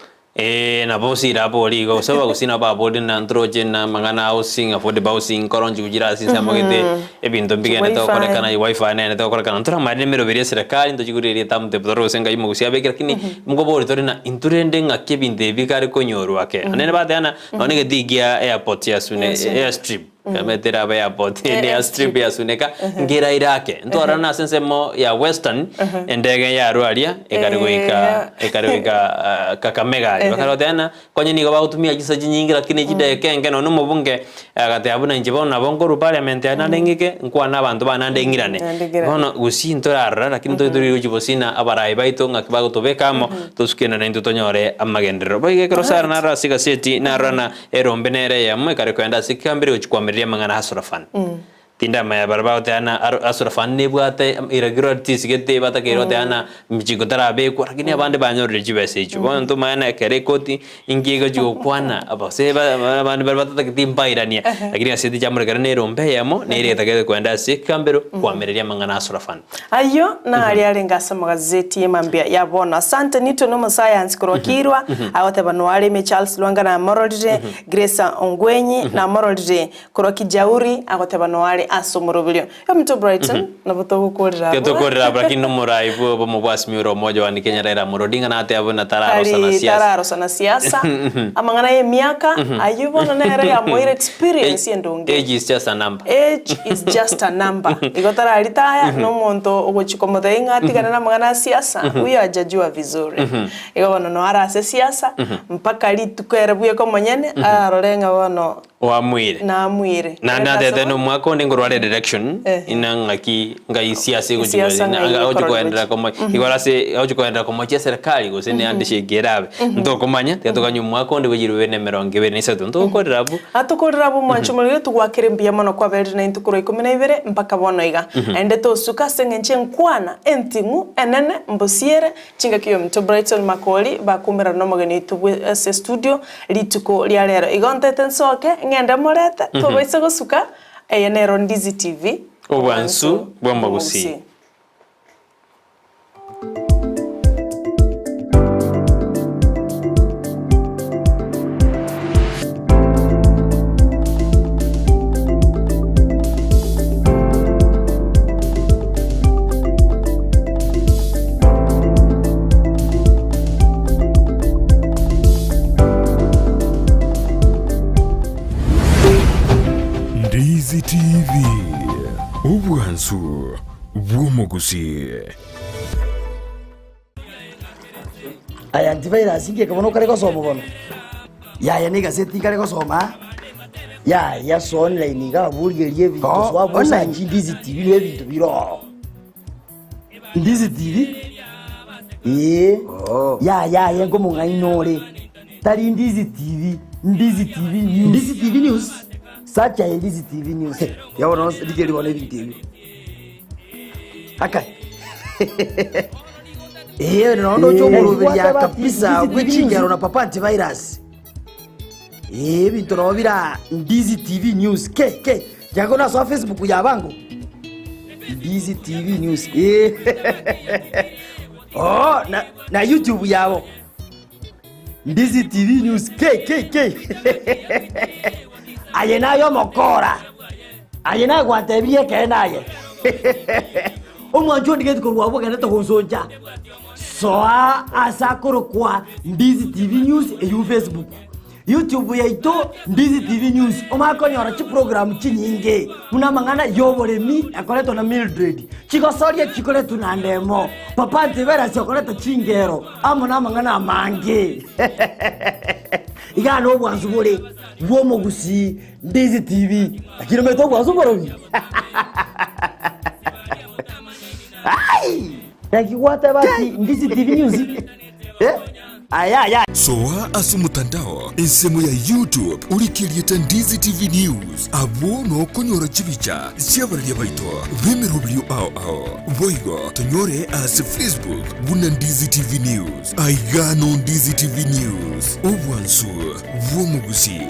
na bosi rapoli go so bagusina ba bodi na ntroje na mangana housing affordable housing koronji kujira sinsa magete ebintu bigene to korekana wifi na to korekana ntora mari mero beria serikali ndo chigurire tamte podoro senga imo gusia bekira kini mugo bori tori na inturende ngake binde bikari konyoru ake anene badana onege digia airport ya sune airstrip kametera ba airport ni airstrip ya suneka ngira irake ntora na sensemo ya western endege ya rualia ekariguika kakamega bakarodana konye nigo bagutumia gisaji nyingi lakini jide kenge no mubunge agate abuna njibona bongo parliament ya ndengike nkwa nabantu banandengirane bono Gusii ntorara lakini toduri ujibosina abarai baito ngakibago tobekamo tosukena na intutonyore amagendero boige krosara na rasiga seti na rana erombenere ya mwe kare kwenda sikambire uchikwamiria mangana hasurafan tinda maya barbao tana asurafan ne bwate irregularity sigete bata kero tana mchigo tarabe ko rakini abande banyor rejibese chubo nto mana kere koti ingiga jo kwana abase bande barbata taktimpa irania lakini asiti jamur karane rombe yamo ne ire takede kwenda sikambero kwamereria mangana asurafan ayo na ali alengasa magazeti yemambia yabona asante nito no science kurokirwa awote banwale me Charles Lwanga na Morolide Grace Ongwenyi na Morolide kurokijauri awote banwale asomorobilio yo mto Brighton na boto gukorera keto korera lakini no morai bo mubasi miro moja wa Kenya raira morodinga na ate abona tararo sana siasa amangana ye miaka ayubona na era ya more experience endonge age is just a number igotara alitaya no monto ogochikomoda ingati kana na mangana siasa uyo ajajua vizuri igobona no arase siasa mpaka litukere buye ko monyene arorenga bono wa mwire na tete no mwako ndingorwale direction inangaki ngai siasa gujugana aujukoendera komo igorase aujukoendera komo cha serikali gusene andishe gerabe ndo komanya teto kanyu mwako ndi bujirwe ne 23 ndo korerabu atukorerabu mwanchumulire tugwakire mbia mono kwa beri na intukuro 12 mpaka bono iga ende to suka sengenche nkwana entingu enene mbosiere chinga kiyo mto Brighton makoli bakumira no magani tubwe studio lituko lya lero igontete nsoke ngenda morete tobaise gosuka eyenero Ndizi TV Omwansa bwa Gusii Ndizi TV Omwansa bwa Gusii aya antivirus inge kabono kare gosoma bono ya ni gazeti kare gosoma ya so online ga burgerie bintu swabo sa Ndizi TV le bintu biro Ndizi TV ya ngo mungainore tari Ndizi TV news sacha Ndizi TV news ya wana digeri wana bintu akai no chomurubya kabisa gwichinyaro na papa antivirus bintu no bira Ndizi TV news ke jago na so Facebook yabango Ndizi TV news na YouTube yabo Ndizi TV news ke ayenayo mokora ayena gwatebie kenaye omwanjo ndigeti kurwa bwo kaneta gonzonja soa asakoro kwa Ndizi TV news e Facebook YouTube yaito Ndizi TV News omakonyora chi program chinyinge muna mangana yoboremi akoleto na Mildred chikosoria chikoleto na ndemo papa ntibera chikoleto chingero amuna mangana amange igano bwanzu bore womo Gusii Ndizi TV akiro meto bwanzu borobi ai yakiwata basi Ndizi TV News aya soa asumutandao insemo ya YouTube ulikirieta Ndizi TV News abo no konyora chibicha siabaria baito bemerubio ao voigo tonyore as Facebook buna Ndizi TV News aigano Ndizi TV News Omwansa vomo Gusii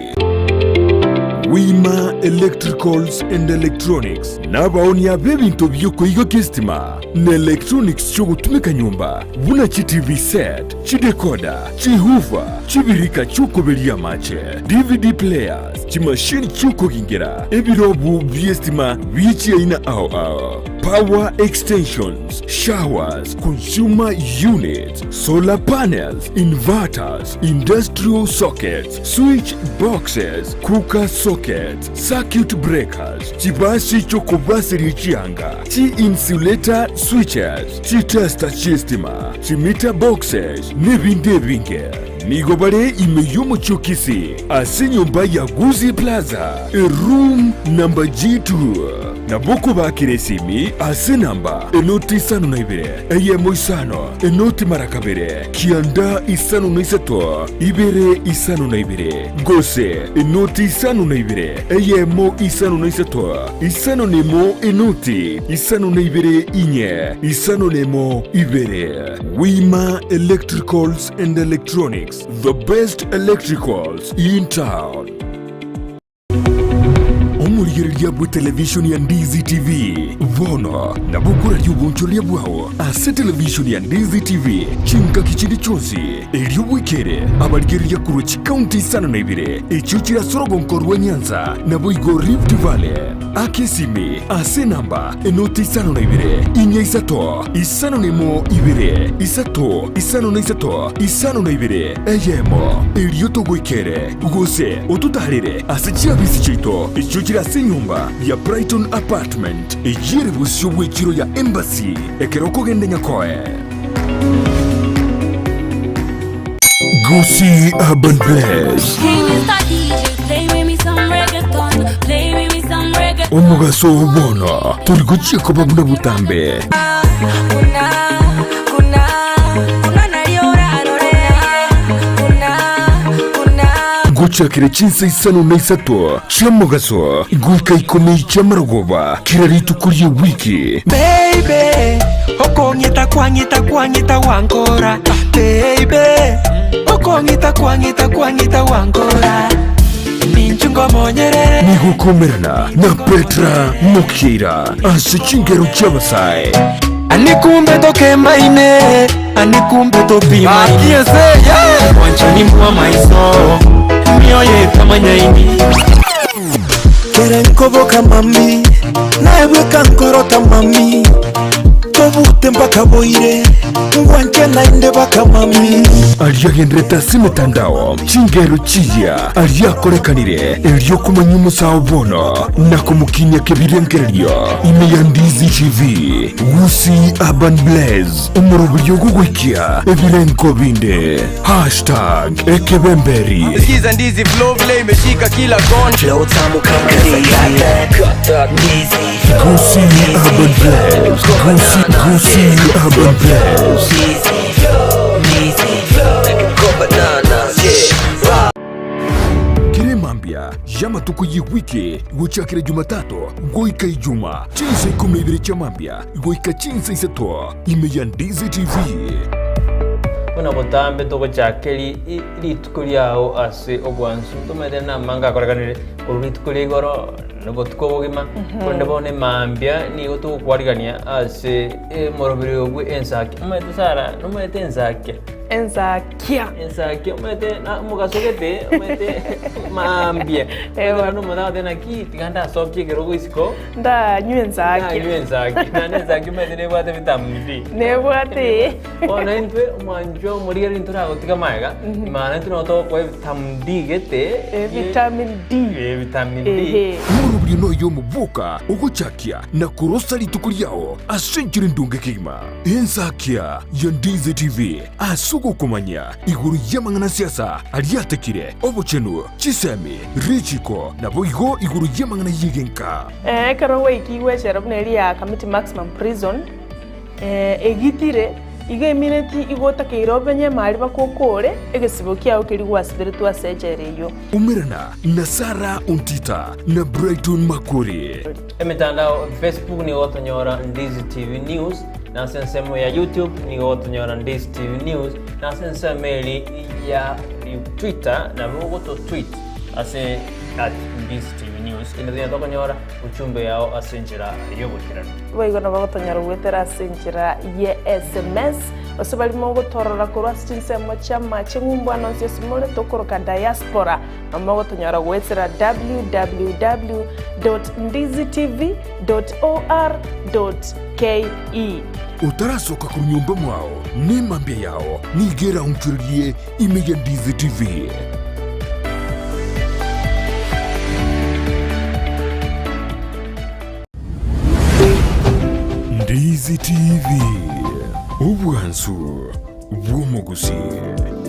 Wima Electricals and Electronics nabaonia bebinto byoko igo kistima na electronics cyo gutumika nyumba buna chi TV set chi decoder chi hoover chi birika cyuko belia mache DVD players chi machine cyuko gingera ebirobu byestima bichi ina ao power extensions, showers, consumer units, solar panels, inverters, industrial sockets, switch boxes, cooker sockets, circuit breakers, chibasi chokobasiri chianga, chi insulator switches, chi tester chistima, chi meter boxes, nebinde binge. Nigobare imeyomo chokisi, ase nyumba ya Gusii Plaza, room number G2. Naboko bakiresimi ase namba enoti isano na ibere eyemo isano enoti marakabere kianda isano na isato ibere isano na ibere gose enoti isano na ibere eyemo isano na isato isano nemo enoti isano na ibere inye isano nemo ibere. Wima Electricals and Electronics, the best electricals in town. Omurigereria bwe television ya Ndizi TV vono na bukura ly'ubuncholia bwao ase television ya Ndizi TV chinka kichindi chonsi elio bwikere abaligereria kurochi county isano na ibire echo chira sorogonko rwa Nyanza na boigo Rift Valley akesimi ase namba enoti isano na ibire inya isato isano nemo ibire isato isano na isato isano na ibire eyemo elio togwikere gose otutarire ase chiabisi chito echo chira nyumba ya Brighton Apartment ejire busyo bwekiro ya Embassy ekeroko gende nyakoe Gusii Urban Place omugaso ubona turi guciko babuna butambe gucakire chinsa isano na isato chamugaso guika ikomi chamarogoba kiraritu kuriye wiki baby okongita kwangita wangora baby okongita kwangita wangora ninchungo monyere nigukomerana na Petra Mukira ase chingero chabasai anikumbe toke maine anikumbe topima akiese wanchani mwa maiso mioye tamanya ini kerenkobo kamami naewe kankorota mami tobute mpaka boire ngwanke nainde baka mami aliagendreta simetandao chingero chiya aliakorekanire elio kumanyumu sao bono na kumukinya kebirengererio ime ya Ndizi TV Gusii Urban Blaze umurubulio gugwikia ebirenko binde #ekebemberi Sikiza Ndizi flow vile imeshika kila kona flow tamu kama Ndizi Gusii Urban Blaze Gusii Urban Blaze kiremambia yamatuko yiwiki guchakire Jumatatu goika ijuma chinsa 12 chamambia goika chinsa isato ime ya Ndizi TV Kuna botambe toko chakeli rituko lyao ase Omwansa tumede na manga korekanire urituko ligoro no tuko bogima konde bone mambia ni goto kwarigania ase morobiri ogwe ensaki umete sara no mete ensaki enzakia umete na mugasogete umete mambia ewa no mada tena kiti ganda sobje gerogo isiko nda nyenzaki na nenzaki umete ne bwate vitamini ne bwate ona intwe manjo morigeri intura gotika maiga imana tuno to kwa vitamin D gete vitamin D morobiri no yo mubuka uguchakia na kurosali tukuriao asenjiri ndunge kigima enzakia ya Ndizi TV asugo kumanya iguru yamangana siasa aliatekire obochenu chisemi richiko na boigo iguru yamangana yigenka karo ikiwe sherabneri ya committee maximum prison egitire iga imineti igota keirobenye mali bakokore egesibo kiao kiri gwasibere twasejereyo umirana na Sara Untita na Brighton Makuri emitandao Facebook ni otonyora Ndizi TV News na sensemo ya YouTube ni otonyora Ndizi TV News na sensemeli ya Twitter na bogoto tweet ase @Ndizi TV News ina tokonyora uchumbe yao asenjira yobukirana baigona bagotonyora gwetera asenjira ye SMS osabali mo gotorora kurwa sinsemo chama chingumbwana nsiyosimole tokoroka diaspora amagotonyora gwetera www.ndizitv.or.ke utarasoka ku nyumba mwao ni mambia yao nigera umchurie imeja Ndizi TV Ndizi TV Omwansa bw'omu Gusii.